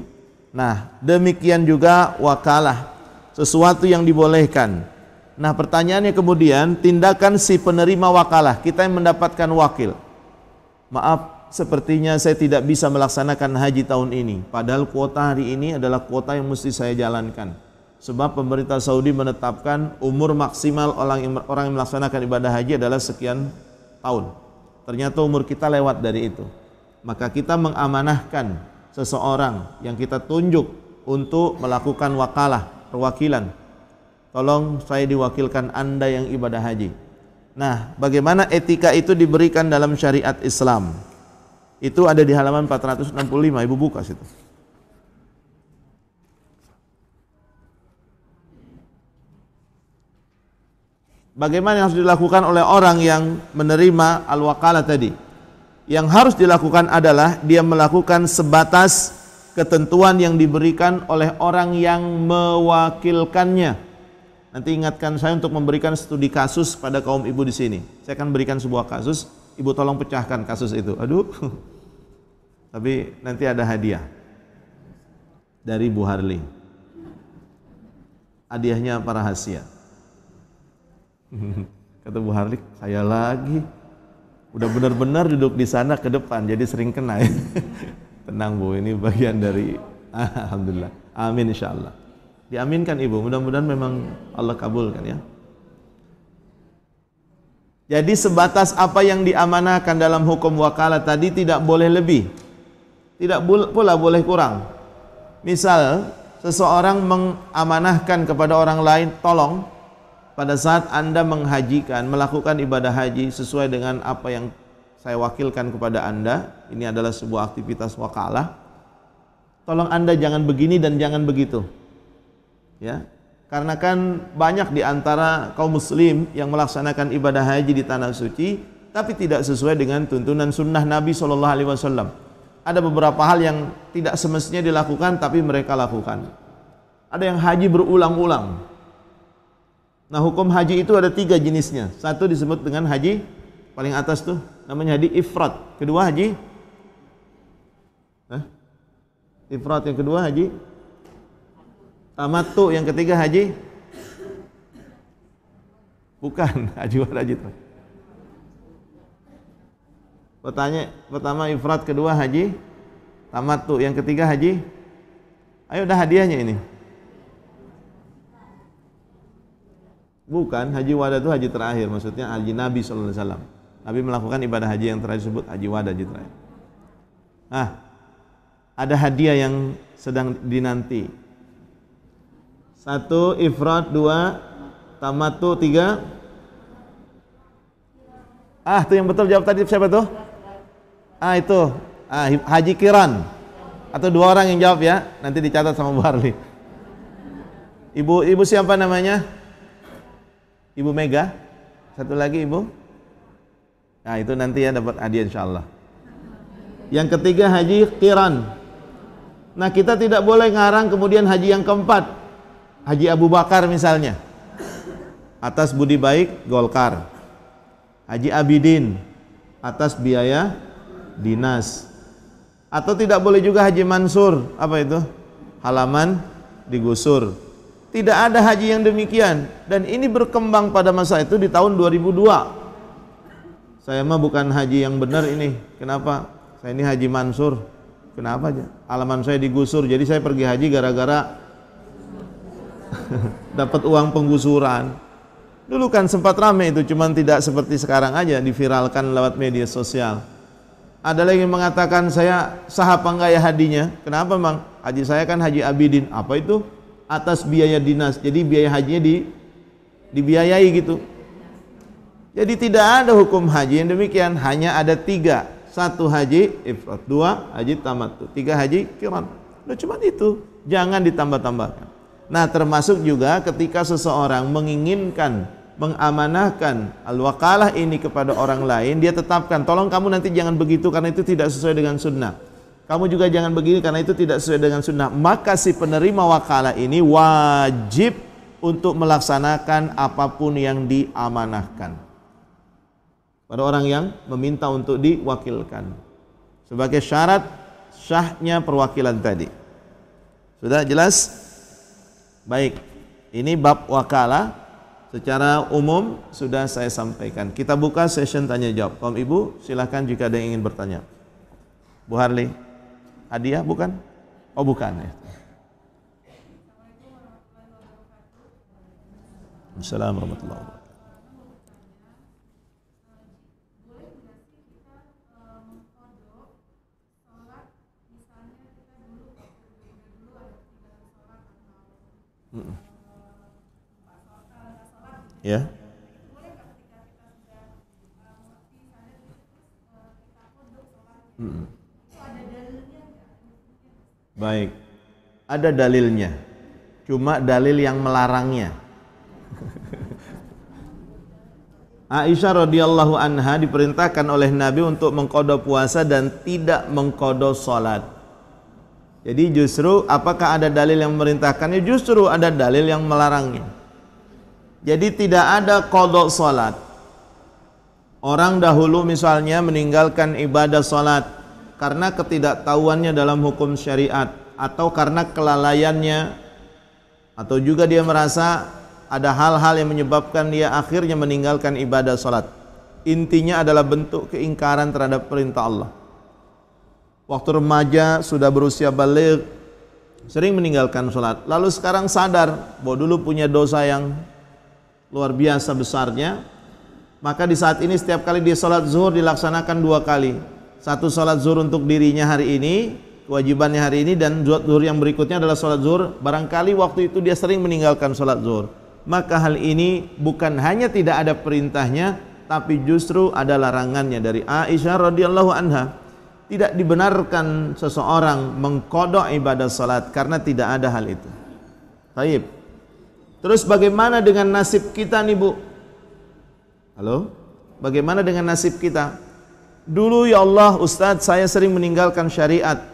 Nah, demikian juga wakalah, sesuatu yang dibolehkan. Nah, pertanyaannya kemudian, tindakan si penerima wakalah, kita yang mendapatkan wakil. Maaf, sepertinya saya tidak bisa melaksanakan haji tahun ini, padahal kuota hari ini adalah kuota yang mesti saya jalankan. Sebab pemerintah Saudi menetapkan umur maksimal orang yang melaksanakan ibadah haji adalah sekian tahun. Ternyata umur kita lewat dari itu. Maka kita mengamanahkan seseorang yang kita tunjuk untuk melakukan wakalah, perwakilan. Tolong saya diwakilkan Anda yang ibadah haji. Nah, bagaimana etika itu diberikan dalam syariat Islam? Itu ada di halaman 465, Ibu buka situ. Bagaimana yang harus dilakukan oleh orang yang menerima al-wakalah tadi? Yang harus dilakukan adalah dia melakukan sebatas ketentuan yang diberikan oleh orang yang mewakilkannya. Nanti ingatkan saya untuk memberikan studi kasus pada kaum ibu di sini. Saya akan berikan sebuah kasus, Ibu tolong pecahkan kasus itu. Aduh. Tapi nanti ada hadiah dari Bu Harli. Hadiahnya apa rahasia? Kata Bu Harli, saya lagi. Udah benar-benar duduk di sana ke depan, jadi sering kena ya. Tenang Bu, ini bagian dari alhamdulillah. Amin insyaallah. Diaminkan Ibu, mudah-mudahan memang Allah kabulkan ya. Jadi sebatas apa yang diamanahkan dalam hukum wakalah tadi, tidak boleh lebih, tidak pula boleh kurang. Misal seseorang mengamanahkan kepada orang lain, tolong pada saat Anda menghajikan, melakukan ibadah haji sesuai dengan apa yang saya wakilkan kepada Anda, ini adalah sebuah aktivitas wakalah, tolong Anda jangan begini dan jangan begitu. Ya, karena kan banyak di antara kaum muslim yang melaksanakan ibadah haji di tanah suci tapi tidak sesuai dengan tuntunan sunnah Nabi SAW. Ada beberapa hal yang tidak semestinya dilakukan tapi mereka lakukan. Ada yang haji berulang-ulang. Nah, hukum haji itu ada 3 jenisnya. Satu disebut dengan haji paling atas tuh namanya haji ifrat. Kedua haji ifrat, yang kedua haji tamattu, yang ketiga haji bukan haji wada haji. Pertama ifrat, kedua haji tamattu, yang ketiga haji. Ayo dah hadiahnya ini. Bukan, haji wada itu haji terakhir, maksudnya haji Nabi SAW. Nabi melakukan ibadah haji yang terakhir disebut haji wada, haji terakhir. Nah, ada hadiah yang sedang dinanti. 1 ifrat, 2 tamattu, 3 itu yang betul jawab tadi siapa tuh? Itu haji kiran. Atau 2 orang yang jawab ya, nanti dicatat sama Bu Harli. Ibu siapa namanya? Ibu Mega. Satu lagi Ibu. Nah, itu nanti ya dapat hadiah insyaallah. Yang ketiga haji kiran. Nah, kita tidak boleh ngarang kemudian haji yang keempat, Haji Abu Bakar misalnya, atas budi baik Golkar. Haji Abidin, atas biaya dinas. Atau tidak boleh juga Haji Mansur, apa itu? Halaman digusur. Tidak ada haji yang demikian. Dan ini berkembang pada masa itu di tahun 2002. Saya mah bukan haji yang benar ini. Kenapa? Saya ini Haji Mansur. Kenapa aja? Halaman saya digusur. Jadi saya pergi haji gara-gara dapat uang penggusuran. Dulu kan sempat ramai itu, cuman tidak seperti sekarang aja diviralkan lewat media sosial. Ada lagi yang mengatakan, saya sah apa enggak ya hadinya? Kenapa Bang? Haji saya kan Haji Abidin. Apa itu? Atas biaya dinas. Jadi biaya hajinya dibiayai gitu. Jadi tidak ada hukum haji yang demikian, hanya ada 3. 1 haji ifrad, 2 haji tamattu, 3 haji qiran. Udah cuma itu, jangan ditambah-tambahkan. Nah, termasuk juga ketika seseorang menginginkan mengamanahkan al-wakalah ini kepada orang lain, dia tetapkan, tolong kamu nanti jangan begitu karena itu tidak sesuai dengan sunnah. Kamu juga jangan begini karena itu tidak sesuai dengan sunnah. Maka si penerima wakalah ini wajib untuk melaksanakan apapun yang diamanahkan pada orang yang meminta untuk diwakilkan, sebagai syarat syahnya perwakilan tadi. Sudah jelas? Baik, ini bab wakalah secara umum sudah saya sampaikan. Kita buka session tanya jawab. Kaum ibu silakan jika ada yang ingin bertanya. Bu Harli, hadiah bukan? Oh bukan ya. Assalamualaikum warahmatullahi wabarakatuh. Ya. Baik. Ada dalilnya. Cuma dalil yang melarangnya. Aisyah radhiyallahu anha diperintahkan oleh Nabi untuk mengqada puasa dan tidak mengqada salat. Jadi justru apakah ada dalil yang memerintahkannya? Justru ada dalil yang melarangnya. Jadi tidak ada qada salat. Orang dahulu misalnya meninggalkan ibadah salat karena ketidaktahuannya dalam hukum syariat, atau karena kelalaiannya, atau juga dia merasa ada hal-hal yang menyebabkan dia akhirnya meninggalkan ibadah salat. Intinya adalah bentuk keingkaran terhadap perintah Allah. Waktu remaja sudah berusia baligh sering meninggalkan salat, lalu sekarang sadar bahwa dulu punya dosa yang luar biasa besarnya, maka di saat ini setiap kali dia salat zuhur dilaksanakan 2 kali. 1 salat zuhur untuk dirinya hari ini, kewajibannya hari ini, dan zuhur yang berikutnya adalah salat zuhur. Barangkali waktu itu dia sering meninggalkan salat zuhur, maka hal ini bukan hanya tidak ada perintahnya, tapi justru ada larangannya dari Aisyah radhiyallahu anha. Tidak dibenarkan seseorang mengqada ibadah salat karena tidak ada hal itu. Baik. Terus bagaimana dengan nasib kita nih Bu? Halo? Bagaimana dengan nasib kita? Dulu ya Allah Ustadz, saya sering meninggalkan syariat.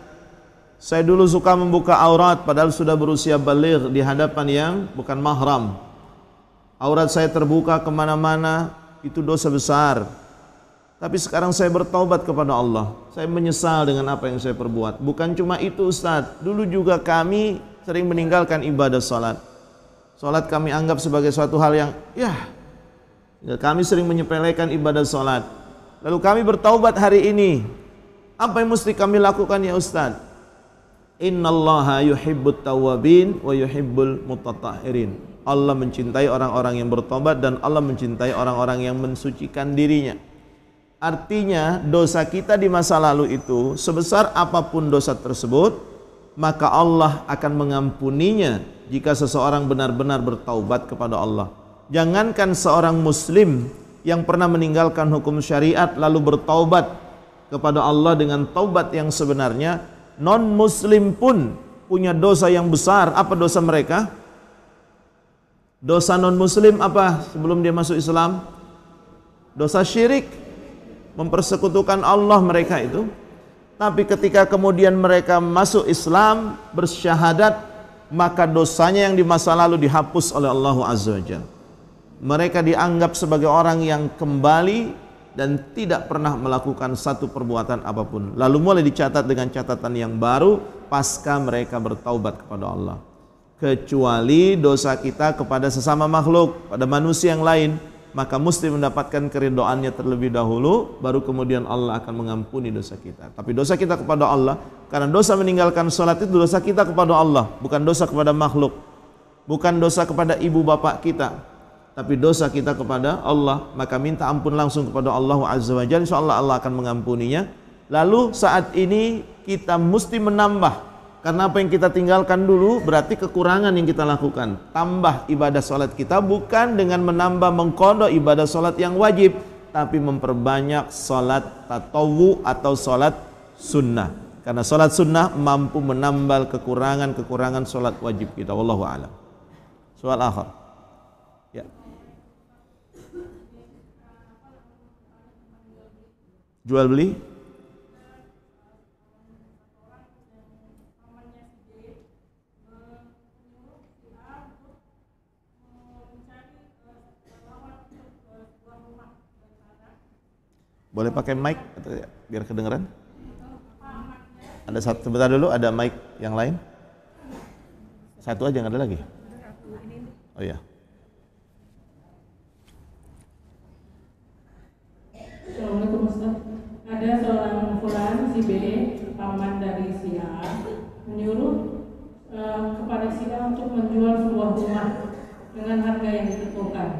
Saya dulu suka membuka aurat padahal sudah berusia baligh di hadapan yang bukan mahram. Aurat saya terbuka kemana-mana, itu dosa besar. Tapi sekarang saya bertaubat kepada Allah. Saya menyesal dengan apa yang saya perbuat. Bukan cuma itu Ustadz, dulu juga kami sering meninggalkan ibadah salat. Salat kami anggap sebagai suatu hal yang kami sering menyepelekan ibadah salat. Lalu kami bertaubat hari ini. Apa yang mesti kami lakukan ya Ustadz? Innallaha yuhibbut tawwabin wa yuhibbul mutatahhirin. Allah mencintai orang-orang yang bertobat dan Allah mencintai orang-orang yang mensucikan dirinya. Artinya dosa kita di masa lalu itu, sebesar apapun dosa tersebut, maka Allah akan mengampuninya jika seseorang benar-benar bertaubat kepada Allah. Jangankan seorang muslim yang pernah meninggalkan hukum syariat lalu bertaubat kepada Allah dengan taubat yang sebenarnya, non muslim pun punya dosa yang besar. Apa dosa mereka? Dosa non muslim apa sebelum dia masuk Islam? Dosa syirik, mempersekutukan Allah mereka itu. Tapi ketika kemudian mereka masuk Islam, bersyahadat, maka dosanya yang di masa lalu dihapus oleh Allah Azza wa Jalla. Mereka dianggap sebagai orang yang kembali dan tidak pernah melakukan satu perbuatan apapun. Lalu mulai dicatat dengan catatan yang baru pasca mereka bertaubat kepada Allah. Kecuali dosa kita kepada sesama makhluk, pada manusia yang lain, maka mesti mendapatkan keridhaannya terlebih dahulu, baru kemudian Allah akan mengampuni dosa kita. Tapi dosa kita kepada Allah, karena dosa meninggalkan sholat itu dosa kita kepada Allah, bukan dosa kepada makhluk, bukan dosa kepada ibu bapak kita, tapi dosa kita kepada Allah. Maka minta ampun langsung kepada Allah Azza wa Jalla, insyaallah Allah akan mengampuninya. Lalu saat ini kita mesti menambah Karena apa yang kita tinggalkan dulu berarti kekurangan yang kita lakukan. Tambah ibadah sholat kita bukan dengan menambah mengqadha ibadah sholat yang wajib, tapi memperbanyak sholat tatawu atau sholat sunnah. Karena sholat sunnah mampu menambal kekurangan-kekurangan sholat wajib kita. Wallahu a'lam. Soal akhir. Ya. Jual beli? Boleh pakai mic atau ya, biar kedengeran? Ada satu, sebentar dulu, ada mic yang lain? Satu aja, nggak ada lagi? Oh iya. Assalamualaikum Ustaz. Ada seorang fulan si B, paman dari si A, menyuruh kepada si A untuk menjual sebuah rumah dengan harga yang ditentukan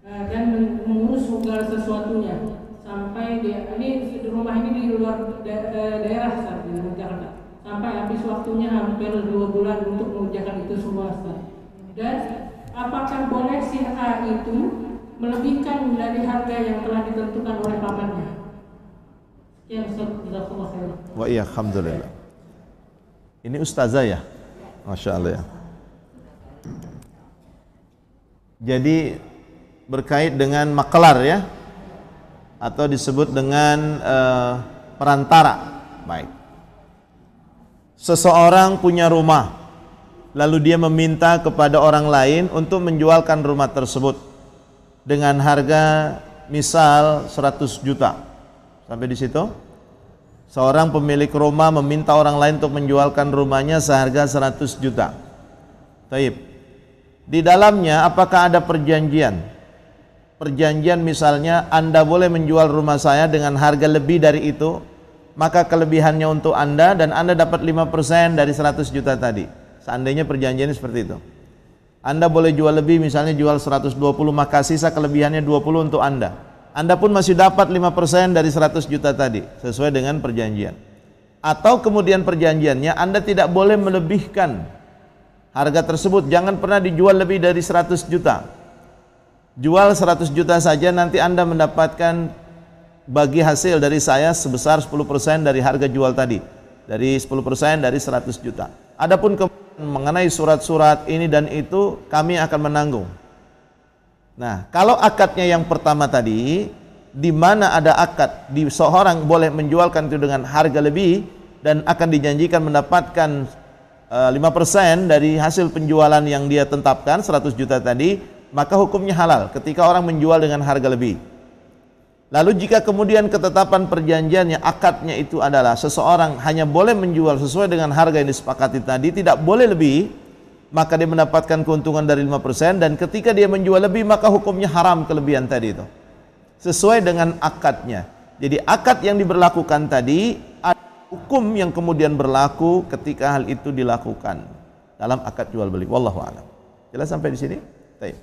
dan mengurus segala sesuatunya. Sampai ini rumah ini di luar daerah Ustaz, di Jakarta. Sampai habis waktunya hampir 2 bulan untuk mengerjakan itu semua Ustaz. Dan apakah boleh si A itu melebihkan dari harga yang telah ditentukan oleh pamannya? Sekian Ustaz, jazakallahu khairan. Wa iya, alhamdulillah. Ini ustazah ya? Masya Allah ya. Jadi berkait dengan maklar ya, atau disebut dengan perantara. Baik. Seseorang punya rumah, lalu dia meminta kepada orang lain untuk menjualkan rumah tersebut dengan harga misal 100 juta. Sampai di situ? Seorang pemilik rumah meminta orang lain untuk menjualkan rumahnya seharga 100 juta. Taib. Di dalamnya apakah ada perjanjian? Perjanjian misalnya Anda boleh menjual rumah saya dengan harga lebih dari itu, maka kelebihannya untuk Anda dan Anda dapat 5% dari 100 juta tadi. Seandainya perjanjiannya seperti itu. Anda boleh jual lebih, misalnya jual 120, maka sisa kelebihannya 20 untuk Anda. Anda pun masih dapat 5% dari 100 juta tadi, sesuai dengan perjanjian. Atau kemudian perjanjiannya Anda tidak boleh melebihkan harga tersebut, jangan pernah dijual lebih dari 100 juta. Jual 100 juta saja, nanti Anda mendapatkan bagi hasil dari saya sebesar 10% dari harga jual tadi. Dari 10% dari 100 juta. Adapun mengenai surat-surat ini dan itu, kami akan menanggung. Nah, kalau akadnya yang pertama tadi, di mana ada akad, di seorang boleh menjualkan itu dengan harga lebih dan akan dijanjikan mendapatkan 5% dari hasil penjualan yang dia tetapkan 100 juta tadi, maka hukumnya halal ketika orang menjual dengan harga lebih. Lalu jika kemudian ketetapan perjanjiannya, akadnya itu adalah seseorang hanya boleh menjual sesuai dengan harga yang disepakati tadi, tidak boleh lebih, maka dia mendapatkan keuntungan dari 5%, dan ketika dia menjual lebih maka hukumnya haram kelebihan tadi itu. Sesuai dengan akadnya. Jadi akad yang diberlakukan tadi, ada hukum yang kemudian berlaku ketika hal itu dilakukan dalam akad jual beli. Wallahu a'lam. Jelas sampai di sini? Baik.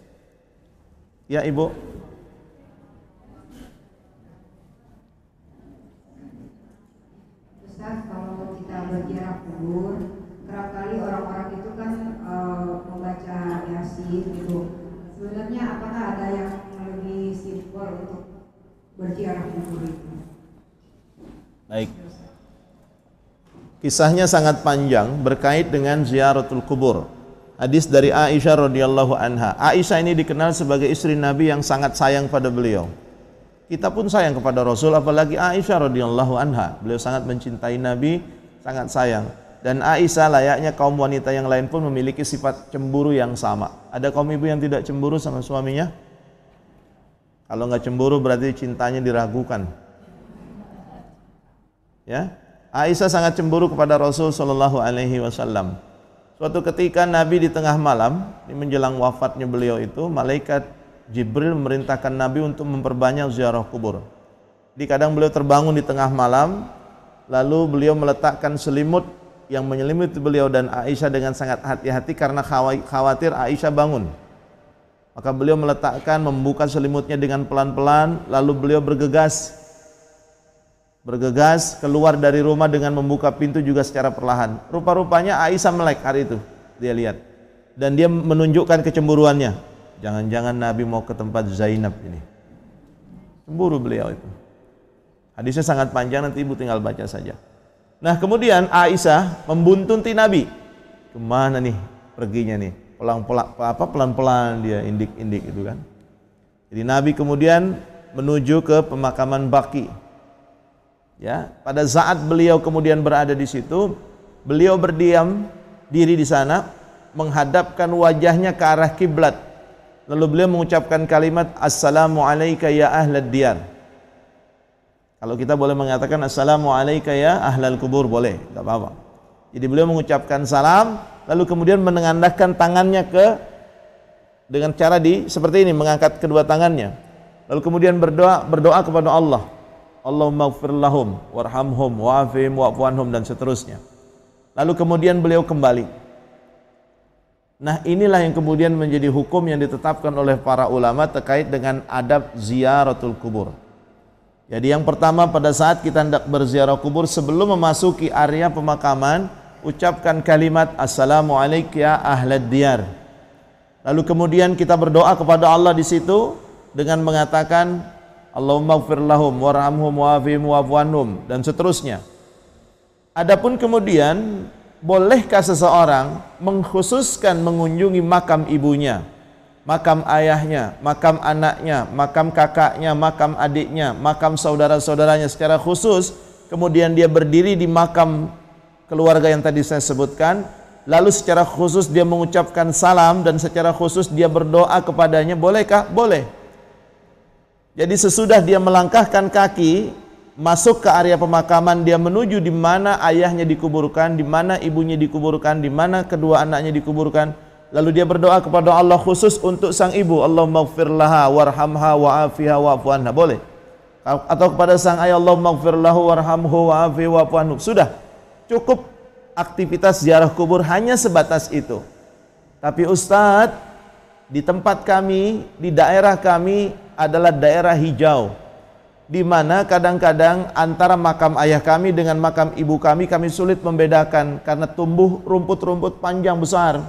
Ya Ibu. Ustaz, kalau kita berziarah kubur, kerap kali orang-orang itu kan membaca Yasin gitu. Sebenarnya apakah ada yang lebih simpel untuk berziarah kubur itu? Baik. Kisahnya sangat panjang berkait dengan ziaratul kubur. Hadis dari Aisyah radhiyallahu anha. Aisyah ini dikenal sebagai istri Nabi yang sangat sayang pada beliau. Kita pun sayang kepada Rasul, apalagi Aisyah radhiyallahu anha. Beliau sangat mencintai Nabi, sangat sayang. Dan Aisyah layaknya kaum wanita yang lain pun memiliki sifat cemburu yang sama. Ada kaum ibu yang tidak cemburu sama suaminya? Kalau nggak cemburu berarti cintanya diragukan. Ya, Aisyah sangat cemburu kepada Rasul sallallahu alaihi wasallam. Suatu ketika Nabi di tengah malam, di menjelang wafatnya beliau itu, malaikat Jibril memerintahkan Nabi untuk memperbanyak ziarah kubur. Jadi kadang beliau terbangun di tengah malam, lalu beliau meletakkan selimut yang menyelimuti beliau dan Aisyah dengan sangat hati-hati karena khawatir Aisyah bangun. Maka beliau meletakkan, membuka selimutnya dengan pelan-pelan, lalu beliau bergegas bergegas keluar dari rumah dengan membuka pintu juga secara perlahan. Rupa-rupanya Aisyah melek hari itu, dia lihat. Dan dia menunjukkan kecemburuannya. Jangan-jangan Nabi mau ke tempat Zainab ini. Cemburu beliau itu. Hadisnya sangat panjang, nanti ibu tinggal baca saja. Nah kemudian Aisyah membuntuti Nabi. Kemana nih perginya nih? Pelan-pelan dia indik-indik itu kan. Jadi Nabi kemudian menuju ke pemakaman Baqi. Ya, pada saat beliau kemudian berada di situ, beliau berdiam diri di sana, menghadapkan wajahnya ke arah kiblat. Lalu beliau mengucapkan kalimat Assalamu alayka ya ahlad diyar. Kalau kita boleh mengatakan Assalamu alayka ya ahlal kubur, boleh, enggak apa-apa. Jadi beliau mengucapkan salam, lalu kemudian menengadahkan tangannya dengan cara seperti ini, mengangkat kedua tangannya. Lalu kemudian berdoa kepada Allah. Allahumma ighfir lahum warhamhum wa'afihim wa'fu anhum, dan seterusnya. Lalu kemudian beliau kembali. Nah, inilah yang kemudian menjadi hukum yang ditetapkan oleh para ulama terkait dengan adab ziyaratul kubur. Jadi yang pertama, pada saat kita hendak berziarah kubur, sebelum memasuki area pemakaman, ucapkan kalimat Assalamu alayka ya ahlad diyar. Lalu kemudian kita berdoa kepada Allah di situ dengan mengatakan Allahumma ighfir lahum warhamhum wa'afihim wa'fu anhum, dan seterusnya. Adapun kemudian, bolehkah seseorang mengkhususkan mengunjungi makam ibunya, makam ayahnya, makam anaknya, makam kakaknya, makam adiknya, makam saudara-saudaranya secara khusus, kemudian dia berdiri di makam keluarga yang tadi saya sebutkan, lalu secara khusus dia mengucapkan salam dan secara khusus dia berdoa kepadanya, bolehkah? Boleh. Jadi sesudah dia melangkahkan kaki masuk ke area pemakaman, dia menuju di mana ayahnya dikuburkan, di mana ibunya dikuburkan, di mana kedua anaknya dikuburkan. Lalu dia berdoa kepada Allah khusus untuk sang ibu, Allahumma ighfir laha warhamha wa'afiha wa'fu anha, boleh. Atau kepada sang ayah, Allahumma ighfir lahu warhamhu wa'afihi wa'fu anhu. Sudah cukup aktivitas ziarah kubur hanya sebatas itu. Tapi Ustadz, di tempat kami, di daerah kami adalah daerah hijau, di mana kadang-kadang antara makam ayah kami dengan makam ibu kami sulit membedakan karena tumbuh rumput-rumput panjang besar.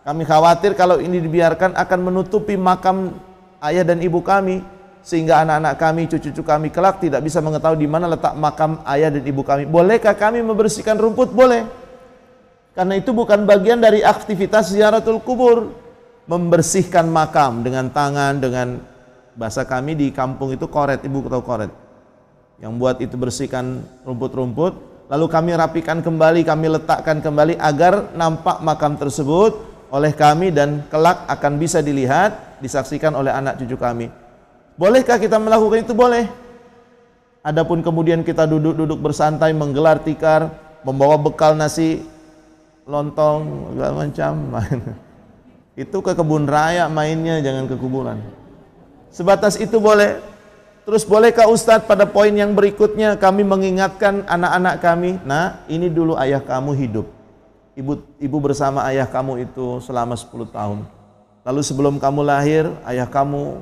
Kami khawatir kalau ini dibiarkan akan menutupi makam ayah dan ibu kami, sehingga anak-anak kami, cucu-cucu kami kelak tidak bisa mengetahui di mana letak makam ayah dan ibu kami. Bolehkah kami membersihkan rumput? Boleh. Karena itu bukan bagian dari aktivitas ziaratul kubur. Membersihkan makam dengan tangan, dengan bahasa kami di kampung itu koret, ibu tahu koret, yang buat itu bersihkan rumput-rumput, lalu kami rapikan kembali, kami letakkan kembali agar nampak makam tersebut oleh kami dan kelak akan bisa dilihat, disaksikan oleh anak cucu kami. Bolehkah kita melakukan itu? Boleh. Adapun kemudian kita duduk-duduk bersantai, menggelar tikar, membawa bekal nasi, lontong, segala macam, itu ke kebun raya mainnya, jangan ke kuburan. Sebatas itu boleh. Terus bolehkah Ustadz pada poin yang berikutnya kami mengingatkan anak-anak kami, nah ini dulu ayah kamu hidup, ibu bersama ayah kamu itu selama 10 tahun. Lalu sebelum kamu lahir, ayah kamu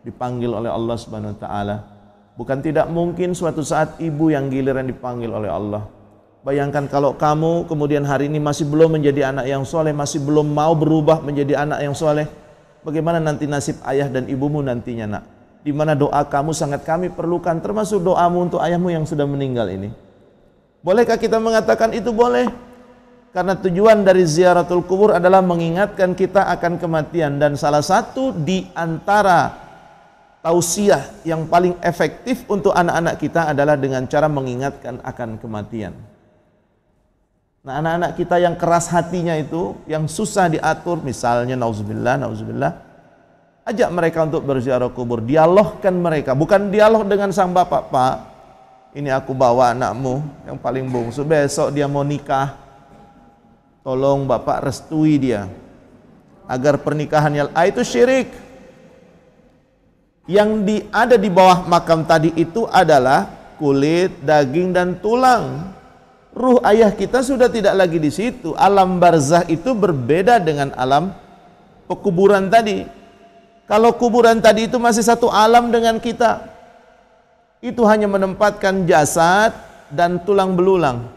dipanggil oleh Allah Subhanahu wa taala. Bukan tidak mungkin suatu saat ibu yang giliran dipanggil oleh Allah. Bayangkan kalau kamu kemudian hari ini masih belum menjadi anak yang soleh, masih belum mau berubah menjadi anak yang soleh, bagaimana nanti nasib ayah dan ibumu nantinya, nak? Di mana doa kamu sangat kami perlukan, termasuk doamu untuk ayahmu yang sudah meninggal ini. Bolehkah kita mengatakan itu? Boleh. Karena tujuan dari ziaratul kubur adalah mengingatkan kita akan kematian, dan salah satu di antara tausiah yang paling efektif untuk anak-anak kita adalah dengan cara mengingatkan akan kematian. Nah, anak-anak kita yang keras hatinya itu, yang susah diatur, misalnya nauzubillah, ajak mereka untuk berziarah kubur, dialogkan mereka, bukan dialog dengan sang bapak, Pak, ini aku bawa anakmu yang paling bungsu, besok dia mau nikah, tolong bapak restui dia agar pernikahannya, itu syirik. Yang ada di bawah makam tadi itu adalah kulit, daging dan tulang. Ruh ayah kita sudah tidak lagi di situ. Alam barzah itu berbeda dengan alam pekuburan tadi. Kalau kuburan tadi itu masih satu alam dengan kita. itu hanya menempatkan jasad dan tulang belulang.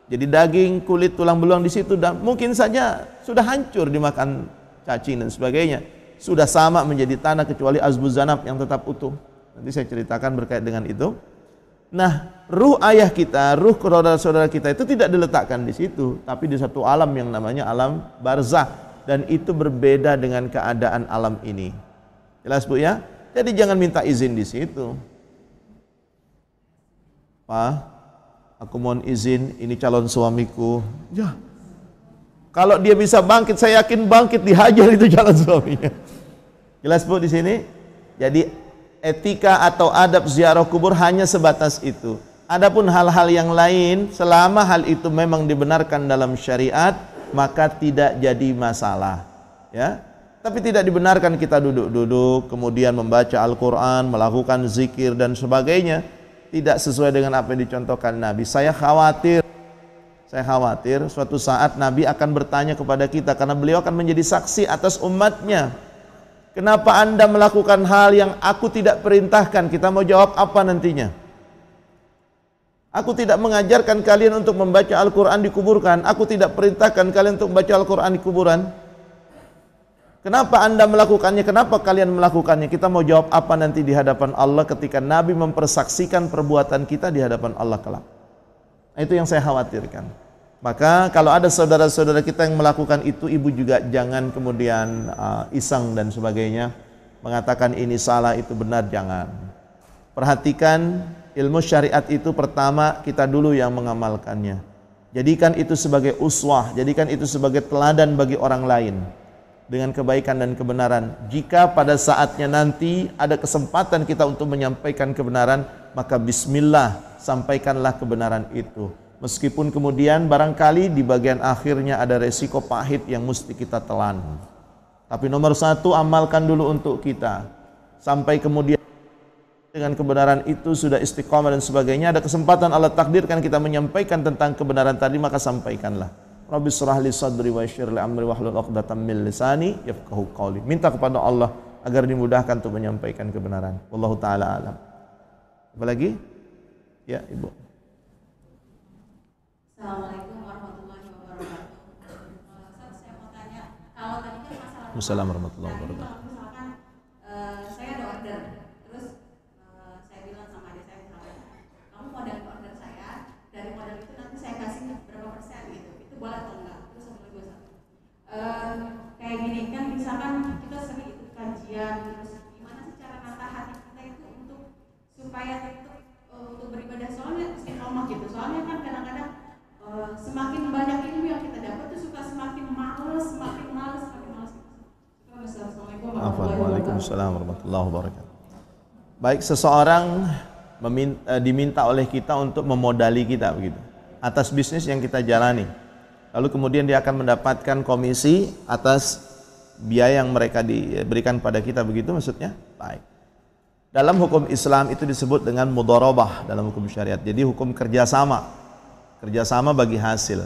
Jadi daging, kulit, tulang belulang di situ, dan mungkin saja sudah hancur dimakan cacing dan sebagainya. Sudah sama menjadi tanah kecuali azbuz zanab yang tetap utuh. Nanti saya ceritakan berkait dengan itu. Nah, ruh ayah kita, ruh saudara-saudara kita itu tidak diletakkan di situ, tapi di satu alam yang namanya alam barzah, dan itu berbeda dengan keadaan alam ini. Jelas Bu ya? Jadi jangan minta izin di situ. Pak, aku mohon izin, ini calon suamiku. Ya, kalau dia bisa bangkit, saya yakin bangkit, dihajar itu calon suaminya. Jelas Bu di sini? Jadi etika atau adab ziarah kubur hanya sebatas itu. Adapun hal-hal yang lain, selama hal itu memang dibenarkan dalam syariat, maka tidak jadi masalah. Ya, tapi tidak dibenarkan kita duduk-duduk, kemudian membaca Al-Quran, melakukan zikir dan sebagainya. Tidak sesuai dengan apa yang dicontohkan Nabi. Saya khawatir suatu saat Nabi akan bertanya kepada kita, karena beliau akan menjadi saksi atas umatnya. Kenapa Anda melakukan hal yang aku tidak perintahkan? Kita mau jawab apa nantinya? Aku tidak mengajarkan kalian untuk membaca Al-Quran di kuburan. Aku tidak perintahkan kalian untuk membaca Al-Quran di kuburan. Kenapa Anda melakukannya? Kenapa kalian melakukannya? Kita mau jawab apa nanti di hadapan Allah ketika Nabi mempersaksikan perbuatan kita di hadapan Allah kelak. Itu yang saya khawatirkan. Maka kalau ada saudara-saudara kita yang melakukan itu, ibu juga jangan kemudian iseng dan sebagainya, mengatakan ini salah, itu benar, jangan. Perhatikan ilmu syariat itu pertama kita dulu yang mengamalkannya. Jadikan itu sebagai uswah, jadikan itu sebagai teladan bagi orang lain dengan kebaikan dan kebenaran. Jika pada saatnya nanti ada kesempatan kita untuk menyampaikan kebenaran, maka bismillah, sampaikanlah kebenaran itu. Meskipun kemudian barangkali di bagian akhirnya ada resiko pahit yang mesti kita telan. Tapi nomor satu, amalkan dulu untuk kita. Sampai kemudian dengan kebenaran itu sudah istiqamah dan sebagainya, ada kesempatan Allah takdirkan kita menyampaikan tentang kebenaran tadi, maka sampaikanlah. Rabbi shrah li sadri wa yassir li amri wahlul 'uqdatam min lisani yafqahu qawli. Minta kepada Allah agar dimudahkan untuk menyampaikan kebenaran. Wallahu taala alam. Apa lagi? Ya, Ibu. Assalamualaikum warahmatullahi wabarakatuh. Ustaz, saya mau tanya, kalau tadi kan masalah Assalamualaikum warahmatullahi wabarakatuh. Misalkan saya ada order, terus saya bilang sama adik saya, misalkan kamu modal order saya, dari modal itu nanti saya kasih berapa persen gitu, itu boleh atau enggak? Terus satu lagi Ustaz, kayak gini kan, misalkan kita sering ikut kajian, terus gimana sih cara nata hati kita itu supaya tetap untuk beribadah, soalnya istiqomah gitu. Soalnya kan kadang-kadang semakin banyak ilmu yang kita dapat tuh suka semakin males. Assalamualaikum warahmatullahi wabarakatuh. Baik, seseorang diminta oleh kita untuk memodali kita begitu atas bisnis yang kita jalani. Lalu kemudian dia akan mendapatkan komisi atas biaya yang mereka diberikan pada kita, begitu maksudnya? Baik. Dalam hukum Islam itu disebut dengan mudharabah dalam hukum syariat. Jadi hukum kerjasama bagi hasil.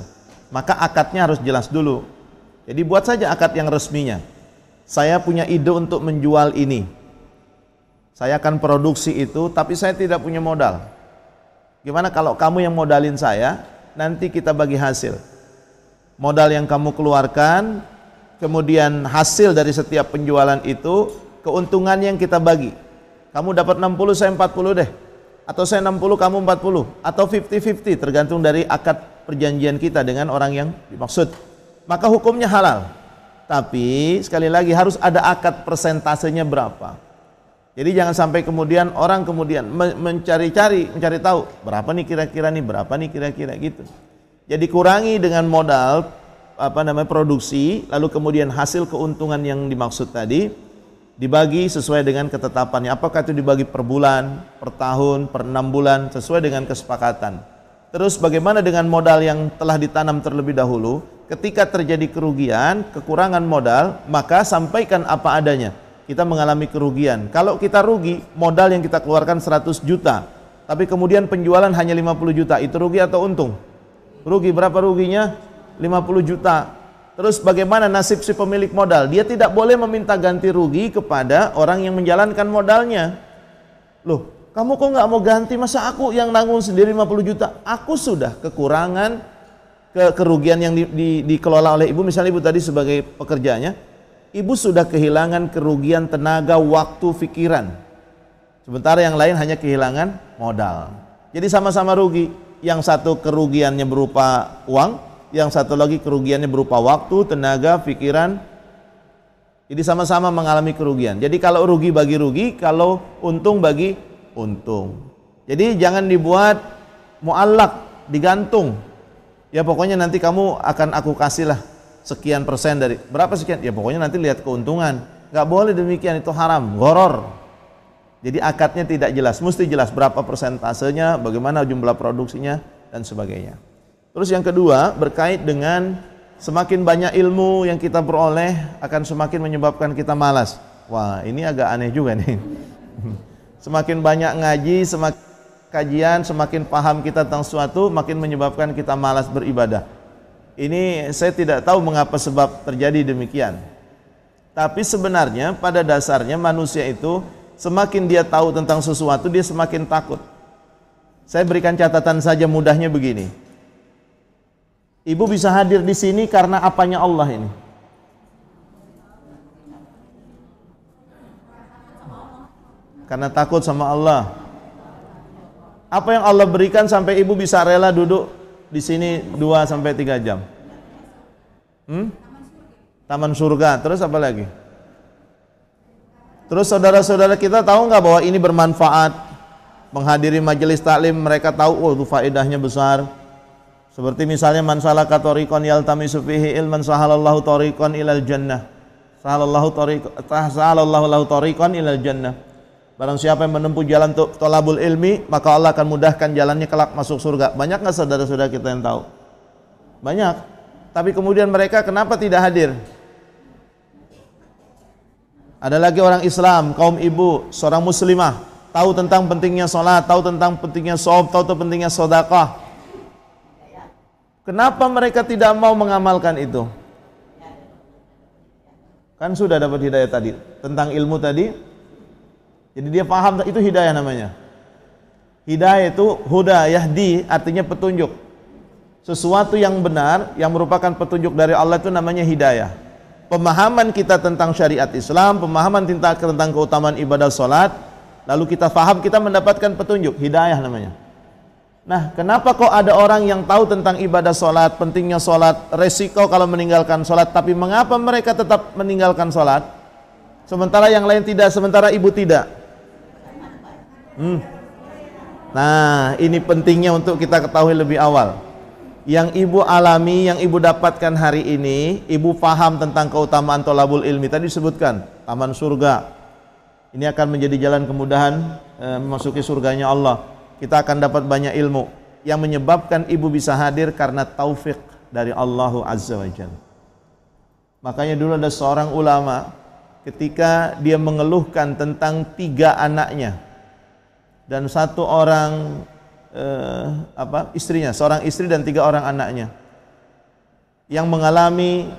Maka akadnya harus jelas dulu. Jadi buat saja akad yang resminya. Saya punya ide untuk menjual ini. Saya akan produksi itu, tapi saya tidak punya modal. Gimana kalau kamu yang modalin saya, nanti kita bagi hasil. Modal yang kamu keluarkan, kemudian hasil dari setiap penjualan itu, keuntungan yang kita bagi. Kamu dapat 60, saya 40 deh. Atau saya 60, kamu 40. Atau 50-50, tergantung dari akad perjanjian kita dengan orang yang dimaksud. Maka hukumnya halal. Tapi sekali lagi harus ada akad persentasenya berapa. Jadi jangan sampai kemudian orang kemudian mencari tahu berapa nih kira-kira gitu. Jadi kurangi dengan modal produksi, lalu kemudian hasil keuntungan yang dimaksud tadi dibagi sesuai dengan ketetapannya. Apakah itu dibagi per bulan, per tahun, per 6 bulan, sesuai dengan kesepakatan. Terus bagaimana dengan modal yang telah ditanam terlebih dahulu? Ketika terjadi kerugian, kekurangan modal, maka sampaikan apa adanya. Kita mengalami kerugian. Kalau kita rugi, modal yang kita keluarkan 100 juta, tapi kemudian penjualan hanya 50 juta, itu rugi atau untung? Rugi. Berapa ruginya? 50 juta. Terus bagaimana nasib si pemilik modal? Dia tidak boleh meminta ganti rugi kepada orang yang menjalankan modalnya. Loh, Kamu kok nggak mau ganti? Masa aku yang nanggung sendiri 50 juta? Aku sudah kekurangan, kerugian yang dikelola oleh ibu. Misalnya ibu tadi sebagai pekerjanya, ibu sudah kehilangan kerugian tenaga, waktu, pikiran. Sementara yang lain hanya kehilangan modal. Jadi sama-sama rugi. Yang satu kerugiannya berupa uang, yang satu lagi kerugiannya berupa waktu, tenaga, pikiran. Jadi sama-sama mengalami kerugian. Jadi kalau rugi bagi rugi, kalau untung bagi untung. Jadi jangan dibuat muallak, digantung. Ya pokoknya nanti kamu akan aku kasih lah sekian persen dari berapa sekian. Ya pokoknya nanti lihat keuntungan. Gak boleh demikian, itu haram, gharar. Jadi akadnya tidak jelas, mesti jelas berapa persentasenya, bagaimana jumlah produksinya dan sebagainya. Terus yang kedua berkait dengan semakin banyak ilmu yang kita peroleh akan semakin menyebabkan kita malas. Wah, ini agak aneh juga nih. Semakin banyak ngaji, semakin kajian, semakin paham kita tentang sesuatu, makin menyebabkan kita malas beribadah. Ini saya tidak tahu mengapa sebab terjadi demikian. Tapi sebenarnya pada dasarnya manusia itu semakin dia tahu tentang sesuatu, dia semakin takut. Saya berikan catatan saja mudahnya begini. Ibu bisa hadir di sini karena apanya Allah ini? Karena takut sama Allah. Apa yang Allah berikan sampai ibu bisa rela duduk di sini 2 sampai 3 jam? Taman surga. Terus apa lagi? Terus saudara-saudara kita tahu nggak bahwa ini bermanfaat? Menghadiri majelis taklim, mereka tahu oh itu faedahnya besar. Seperti misalnya man salaka tariqan yaltamisu fihi ilman sahalallahu tariqan ilal jannah. Sahalallahu lahu tariqan ilal jannah. Barang siapa yang menempuh jalan untuk thalabul ilmi, maka Allah akan mudahkan jalannya kelak masuk surga. Banyak nggak saudara-saudara kita yang tahu? Banyak. Tapi kemudian mereka kenapa tidak hadir? Ada lagi orang Islam, kaum ibu, seorang muslimah, tahu tentang pentingnya sholat, tahu tentang pentingnya shaum, tahu tentang pentingnya sedekah. Kenapa mereka tidak mau mengamalkan itu? Kan sudah dapat hidayah tadi, tentang ilmu tadi. Jadi dia paham, itu hidayah namanya. Hidayah itu huda, yahdi, artinya petunjuk. Sesuatu yang benar, yang merupakan petunjuk dari Allah itu namanya hidayah. Pemahaman kita tentang syariat Islam, pemahaman tentang keutamaan ibadah sholat, lalu kita paham, kita mendapatkan petunjuk, hidayah namanya. Nah, kenapa kok ada orang yang tahu tentang ibadah sholat, pentingnya sholat, resiko kalau meninggalkan sholat, tapi mengapa mereka tetap meninggalkan sholat? Sementara yang lain tidak, sementara ibu tidak. Nah, ini pentingnya untuk kita ketahui lebih awal. Yang ibu alami, yang ibu dapatkan hari ini, ibu paham tentang keutamaan thalabul ilmi. Tadi disebutkan, taman surga. Ini akan menjadi jalan kemudahan memasuki surganya Allah. Kita akan dapat banyak ilmu. Yang menyebabkan ibu bisa hadir karena taufik dari Allah Azza wa Jalla. Makanya dulu ada seorang ulama, ketika dia mengeluhkan tentang 3 anaknya dan 1 orang istrinya, seorang istri dan 3 orang anaknya yang mengalami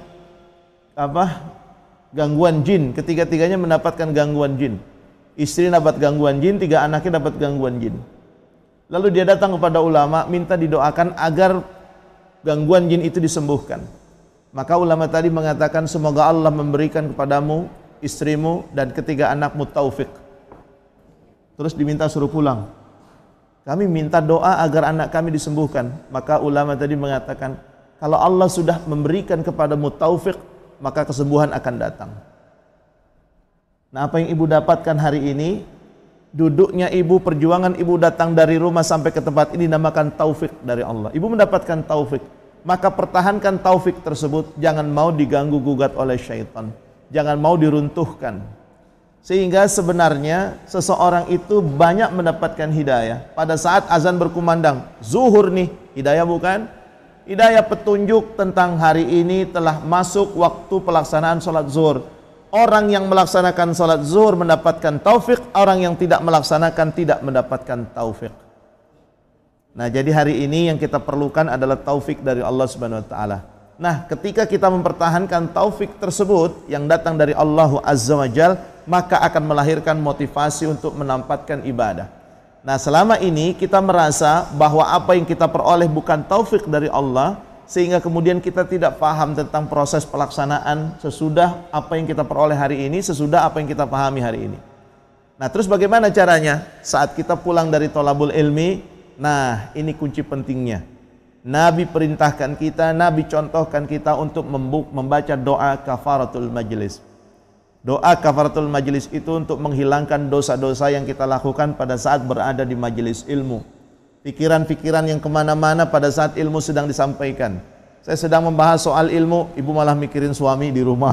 gangguan jin, ketiga-tiganya mendapatkan gangguan jin. Istri dapat gangguan jin, 3 anaknya dapat gangguan jin. Lalu dia datang kepada ulama minta didoakan agar gangguan jin itu disembuhkan. Maka ulama tadi mengatakan semoga Allah memberikan kepadamu, istrimu dan 3 anakmu taufik. Terus diminta suruh pulang. Kami minta doa agar anak kami disembuhkan. Maka ulama tadi mengatakan, kalau Allah sudah memberikan kepadamu taufik, maka kesembuhan akan datang. Nah, apa yang ibu dapatkan hari ini, duduknya ibu, perjuangan ibu datang dari rumah sampai ke tempat ini dinamakan taufik dari Allah. Ibu mendapatkan taufik. Maka pertahankan taufik tersebut, jangan mau diganggu gugat oleh syaitan. Jangan mau diruntuhkan. Sehingga sebenarnya seseorang itu banyak mendapatkan hidayah pada saat azan berkumandang. Zuhur nih, hidayah bukan? Hidayah petunjuk tentang hari ini telah masuk waktu pelaksanaan sholat zuhur. Orang yang melaksanakan sholat zuhur mendapatkan taufik, orang yang tidak melaksanakan tidak mendapatkan taufik. Nah, jadi hari ini yang kita perlukan adalah taufik dari Allah Subhanahu wa taala. Nah, ketika kita mempertahankan taufik tersebut yang datang dari Allah Azza wa Jalla, maka akan melahirkan motivasi untuk menampatkan ibadah. Nah, selama ini kita merasa bahwa apa yang kita peroleh bukan taufik dari Allah, sehingga kemudian kita tidak paham tentang proses pelaksanaan sesudah apa yang kita peroleh hari ini, sesudah apa yang kita pahami hari ini. Nah, terus bagaimana caranya? Saat kita pulang dari thalabul ilmi, nah ini kunci pentingnya. Nabi perintahkan kita, Nabi contohkan kita untuk membaca doa kafaratul majlis. Doa kafaratul majlis itu untuk menghilangkan dosa-dosa yang kita lakukan pada saat berada di majelis ilmu. Pikiran-pikiran yang kemana-mana pada saat ilmu sedang disampaikan. Saya sedang membahas soal ilmu, ibu malah mikirin suami di rumah.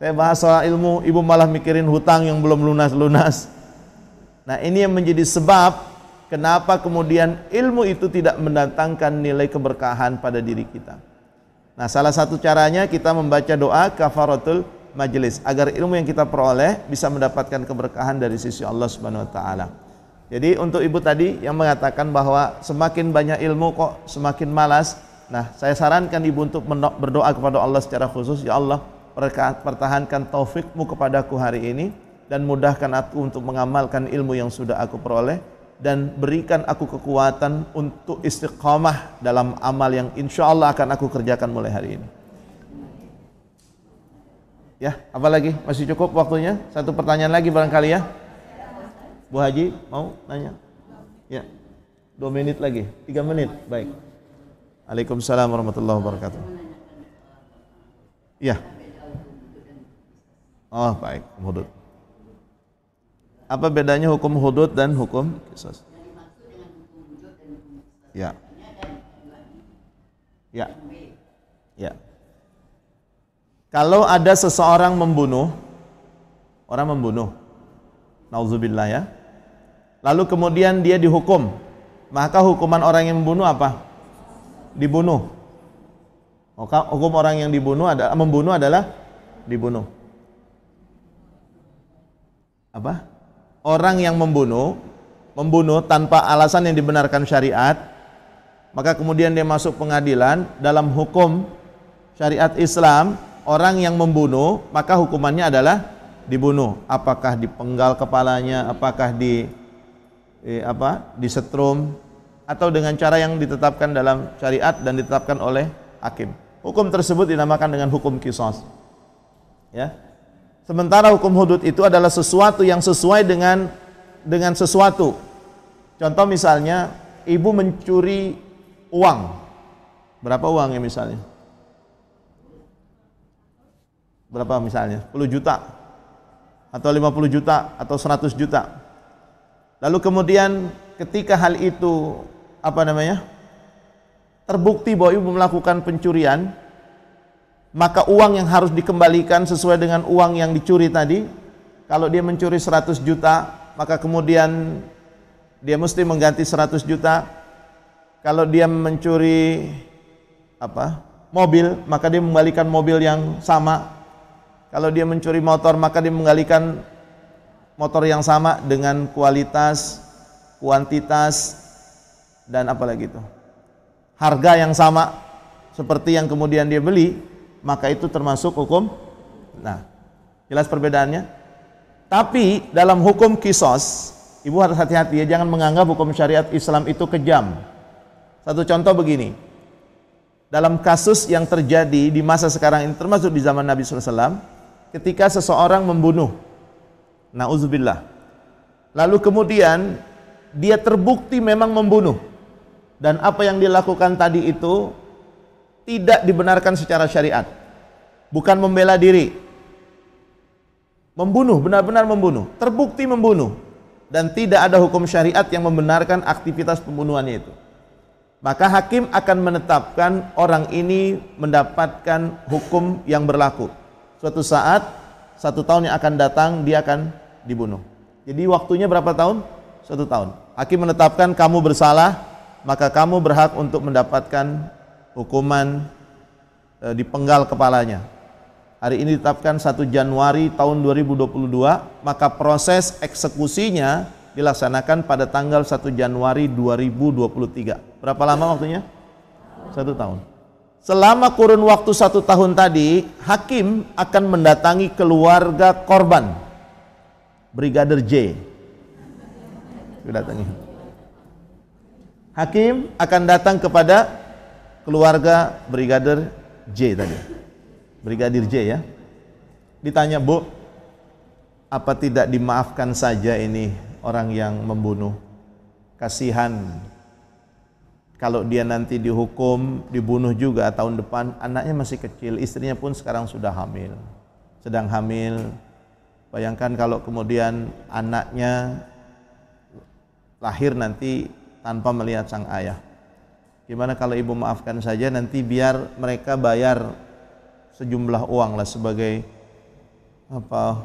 Saya bahas soal ilmu, ibu malah mikirin hutang yang belum lunas-lunas. Nah, ini yang menjadi sebab kenapa kemudian ilmu itu tidak mendatangkan nilai keberkahan pada diri kita. Nah, salah satu caranya kita membaca doa kafaratul majlis agar ilmu yang kita peroleh bisa mendapatkan keberkahan dari sisi Allah Subhanahu wa taala. Jadi untuk ibu tadi yang mengatakan bahwa semakin banyak ilmu kok semakin malas. Nah, saya sarankan ibu untuk berdoa kepada Allah secara khusus, ya Allah, pertahankan taufikmu kepadaku hari ini dan mudahkan aku untuk mengamalkan ilmu yang sudah aku peroleh dan berikan aku kekuatan untuk istiqamah dalam amal yang insya Allah akan aku kerjakan mulai hari ini. Ya, apalagi? Masih cukup waktunya? Satu pertanyaan lagi barangkali ya. Bu Haji mau nanya? Ya, 2 menit lagi, 3 menit, baik. Waalaikumsalam warahmatullahi wabarakatuh. Ya. Oh, baik, hudud. Apa bedanya hukum hudud dan hukum qisas? Ya. Ya. Ya. Kalau ada seseorang membunuh, orang membunuh, nauzubillah ya, lalu kemudian dia dihukum, maka hukuman orang yang membunuh apa? Dibunuh. Maka hukum orang yang membunuh adalah dibunuh. Apa? Orang yang membunuh tanpa alasan yang dibenarkan syariat, maka kemudian dia masuk pengadilan. Dalam hukum syariat Islam, orang yang membunuh maka hukumannya adalah dibunuh. Apakah dipenggal kepalanya, apakah disetrum, atau dengan cara yang ditetapkan dalam syariat dan ditetapkan oleh hakim. Hukum tersebut dinamakan dengan hukum qisas. Ya. Sementara hukum hudud itu adalah sesuatu yang sesuai dengan sesuatu. Contoh misalnya, ibu mencuri uang. Berapa uangnya misalnya? Berapa misalnya? 10 juta atau 50 juta atau 100 juta. Lalu kemudian ketika hal itu terbukti bahwa ibu melakukan pencurian, maka uang yang harus dikembalikan sesuai dengan uang yang dicuri tadi. Kalau dia mencuri 100 juta, maka kemudian dia mesti mengganti 100 juta. Kalau dia mencuri mobil, maka dia mengembalikan mobil yang sama. Kalau dia mencuri motor, maka dia mengembalikan motor yang sama dengan kualitas, kuantitas, dan harga yang sama seperti yang kemudian dia beli. Maka itu termasuk hukum. Nah, jelas perbedaannya. Tapi dalam hukum qisas, ibu harus hati-hati ya, jangan menganggap hukum syariat Islam itu kejam. Satu contoh begini, dalam kasus yang terjadi di masa sekarang ini, termasuk di zaman Nabi SAW, ketika seseorang membunuh, na'udzubillah, lalu kemudian dia terbukti memang membunuh, dan apa yang dilakukan tadi itu tidak dibenarkan secara syariat, bukan membela diri, membunuh, benar-benar membunuh, terbukti membunuh, dan tidak ada hukum syariat yang membenarkan aktivitas pembunuhannya itu. Maka hakim akan menetapkan orang ini mendapatkan hukum yang berlaku. Suatu saat, 1 tahun yang akan datang, dia akan dibunuh. Jadi waktunya berapa tahun? 1 tahun. Hakim menetapkan kamu bersalah, maka kamu berhak untuk mendapatkan hukuman dipenggal kepalanya. Hari ini ditetapkan 1 Januari tahun 2022, maka proses eksekusinya dilaksanakan pada tanggal 1 Januari 2023. Berapa lama waktunya? 1 tahun. Selama kurun waktu 1 tahun tadi, hakim akan mendatangi keluarga korban, Brigadir J. datangi. Hakim akan datang kepada keluarga Brigadir J tadi. Brigadir J ya. Ditanya, "Bu, apa tidak dimaafkan saja ini orang yang membunuh? Kasihan kalau dia nanti dihukum, dibunuh juga tahun depan, anaknya masih kecil, istrinya pun sekarang sudah hamil, sedang hamil. Bayangkan kalau kemudian anaknya lahir nanti tanpa melihat sang ayah. Gimana kalau ibu maafkan saja, nanti biar mereka bayar sejumlah uang lah sebagai apa,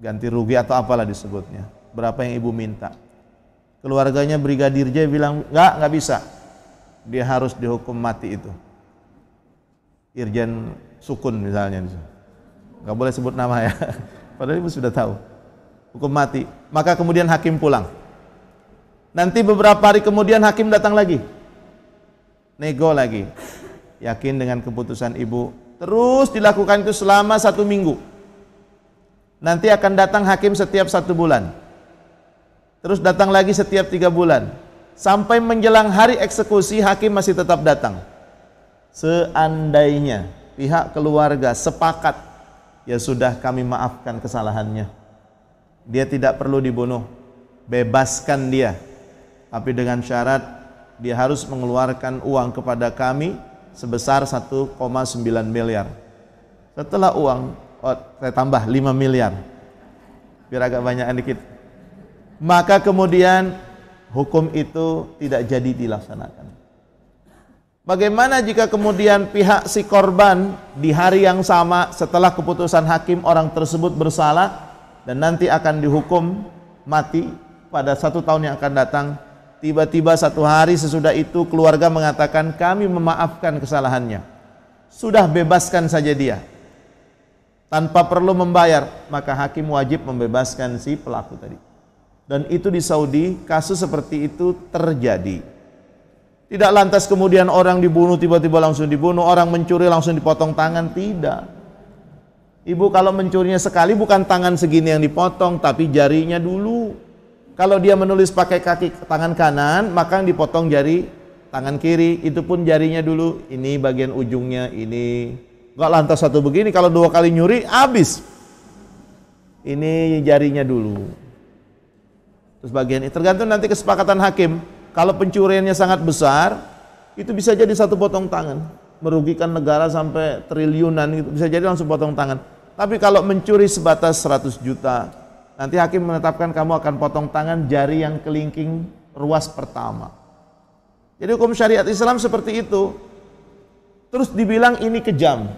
ganti rugi atau apalah disebutnya. Berapa yang ibu minta?" Keluarganya Brigadir J bilang, nggak bisa. Dia harus dihukum mati itu. Irjen Sukun misalnya. Nggak boleh sebut nama ya. Padahal ibu sudah tahu. Hukum mati. Maka kemudian hakim pulang. Nanti beberapa hari kemudian hakim datang lagi. Nego lagi. Yakin dengan keputusan ibu. Terus dilakukan itu selama 1 minggu. Nanti akan datang hakim setiap 1 bulan. Terus datang lagi setiap 3 bulan. Sampai menjelang hari eksekusi, hakim masih tetap datang. Seandainya pihak keluarga sepakat, ya sudah, kami maafkan kesalahannya, dia tidak perlu dibunuh, bebaskan dia. Tapi dengan syarat dia harus mengeluarkan uang kepada kami sebesar 1,9 miliar. Setelah uang, saya tambah 5 miliar. Biar agak banyak dikit. Maka kemudian hukum itu tidak jadi dilaksanakan. Bagaimana jika kemudian pihak si korban di hari yang sama setelah keputusan hakim orang tersebut bersalah dan nanti akan dihukum mati pada 1 tahun yang akan datang, tiba-tiba 1 hari sesudah itu keluarga mengatakan, kami memaafkan kesalahannya, sudah bebaskan saja dia tanpa perlu membayar, maka hakim wajib membebaskan si pelaku tadi. Dan itu di Saudi, kasus seperti itu terjadi. Tidak lantas kemudian orang dibunuh tiba-tiba langsung dibunuh, orang mencuri langsung dipotong tangan, tidak. Ibu kalau mencurinya sekali bukan tangan segini yang dipotong, tapi jarinya dulu. Kalau dia menulis pakai kaki tangan kanan, maka yang dipotong jari tangan kiri, itu pun jarinya dulu. Ini bagian ujungnya, ini. Gak lantas satu begini, kalau 2 kali nyuri, habis. Ini jarinya dulu. Terus bagian ini tergantung nanti kesepakatan hakim. Kalau pencuriannya sangat besar, itu bisa jadi 1 potong tangan, merugikan negara sampai triliunan, gitu. Bisa jadi langsung potong tangan. Tapi kalau mencuri sebatas 100 juta, nanti hakim menetapkan kamu akan potong tangan jari yang kelingking ruas pertama. Jadi hukum syariat Islam seperti itu. Terus dibilang ini kejam.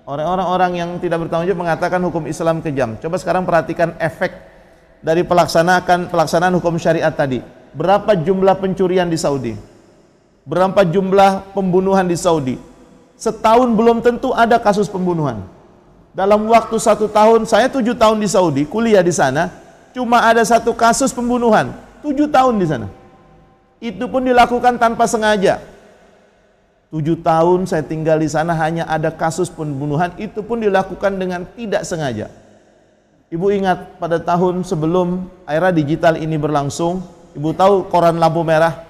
Orang-orang yang tidak bertanggung jawab mengatakan hukum Islam kejam. Coba sekarang perhatikan efek dari pelaksanaan hukum syariat tadi. Berapa jumlah pencurian di Saudi? Berapa jumlah pembunuhan di Saudi? Setahun belum tentu ada kasus pembunuhan. Dalam waktu 1 tahun, saya 7 tahun di Saudi, kuliah di sana, cuma ada 1 kasus pembunuhan. 7 tahun di sana. Itu pun dilakukan tanpa sengaja. 7 tahun saya tinggal di sana, hanya ada kasus pembunuhan, itu pun dilakukan dengan tidak sengaja. Ibu ingat pada tahun sebelum era digital ini berlangsung, ibu tahu koran lampu merah?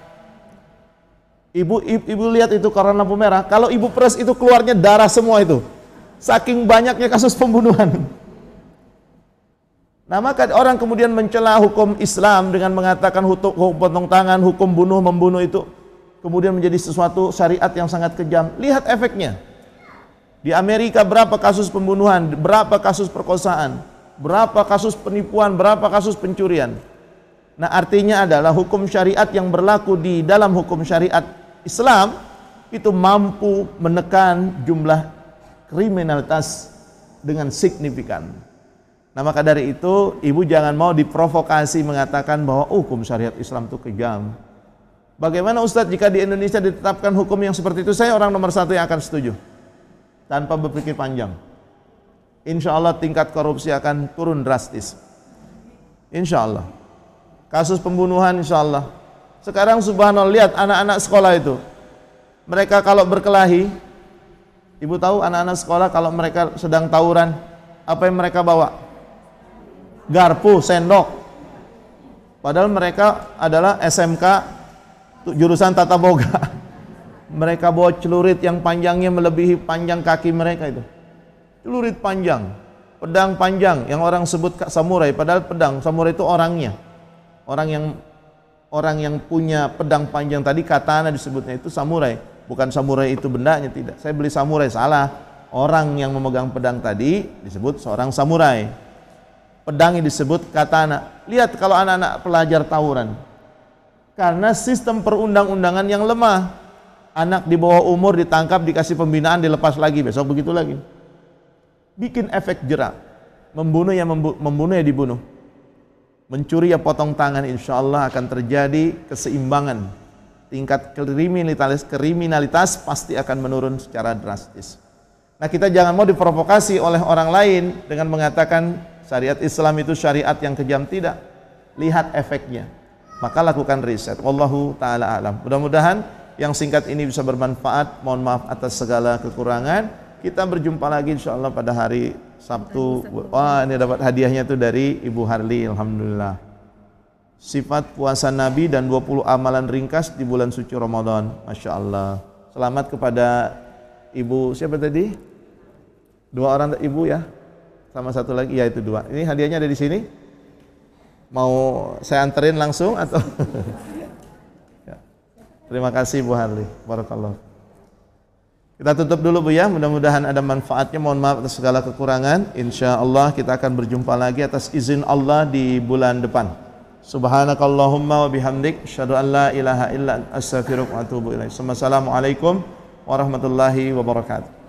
Ibu lihat itu koran lampu merah, kalau ibu press itu keluarnya darah semua itu. Saking banyaknya kasus pembunuhan. Nah, maka orang kemudian mencela hukum Islam dengan mengatakan hukum potong tangan, hukum membunuh itu kemudian menjadi sesuatu syariat yang sangat kejam. Lihat efeknya. Di Amerika berapa kasus pembunuhan, berapa kasus perkosaan, berapa kasus penipuan, berapa kasus pencurian. Nah, artinya adalah hukum syariat yang berlaku di dalam hukum syariat Islam itu mampu menekan jumlah kriminalitas dengan signifikan. Nah, maka dari itu ibu jangan mau diprovokasi mengatakan bahwa hukum syariat Islam itu kejam. Bagaimana Ustadz jika di Indonesia ditetapkan hukum yang seperti itu? Saya orang nomor 1 yang akan setuju tanpa berpikir panjang. Insya Allah tingkat korupsi akan turun drastis. Insya Allah. Kasus pembunuhan insya Allah. Sekarang subhanallah, lihat anak-anak sekolah itu. Mereka kalau berkelahi, ibu tahu anak-anak sekolah kalau mereka sedang tawuran, apa yang mereka bawa? Garpu, sendok. Padahal mereka adalah SMK jurusan tata boga. Mereka bawa celurit yang panjangnya melebihi panjang kaki mereka itu. Celurit panjang, pedang panjang yang orang sebut samurai, padahal pedang samurai itu orangnya. Orang yang punya pedang panjang tadi katana disebutnya itu samurai, bukan samurai itu bendanya, tidak. Saya beli samurai, salah. Orang yang memegang pedang tadi disebut seorang samurai. Pedangnya disebut katana. Lihat kalau anak-anak pelajar tawuran. Karena sistem perundang-undangan yang lemah. Anak di bawah umur ditangkap, dikasih pembinaan, dilepas lagi, besok begitu lagi. Bikin efek jerak. Membunuh ya dibunuh. Mencuri ya potong tangan. Insya Allah akan terjadi keseimbangan. Tingkat kriminalitas pasti akan menurun secara drastis. Nah, kita jangan mau diprovokasi oleh orang lain dengan mengatakan syariat Islam itu syariat yang kejam. Tidak. Lihat efeknya. Maka lakukan riset. Wallahu ta'ala alam. Mudah-mudahan yang singkat ini bisa bermanfaat. Mohon maaf atas segala kekurangan. Kita berjumpa lagi insyaallah pada hari Sabtu. Wah, ini dapat hadiahnya tuh dari Ibu Harli, alhamdulillah. Sifat puasa Nabi dan 20 amalan ringkas di bulan suci Ramadan. Masya Allah. Selamat kepada Ibu siapa tadi? 2 orang ibu ya. Sama satu lagi, ya itu 2. Ini hadiahnya ada di sini. Mau saya anterin langsung atau? Terima kasih Bu Harli. Barakallah. Kita tutup dulu Bu ya. Mudah-mudahan ada manfaatnya. Mohon maaf atas segala kekurangan. Insya Allah kita akan berjumpa lagi atas izin Allah di bulan depan. Subhanakallahumma wa bihamdik. Asyhadu an la ilaha illa anta astaghfiruka wa atubu ilaik. Assalamualaikum warahmatullahi wabarakatuh.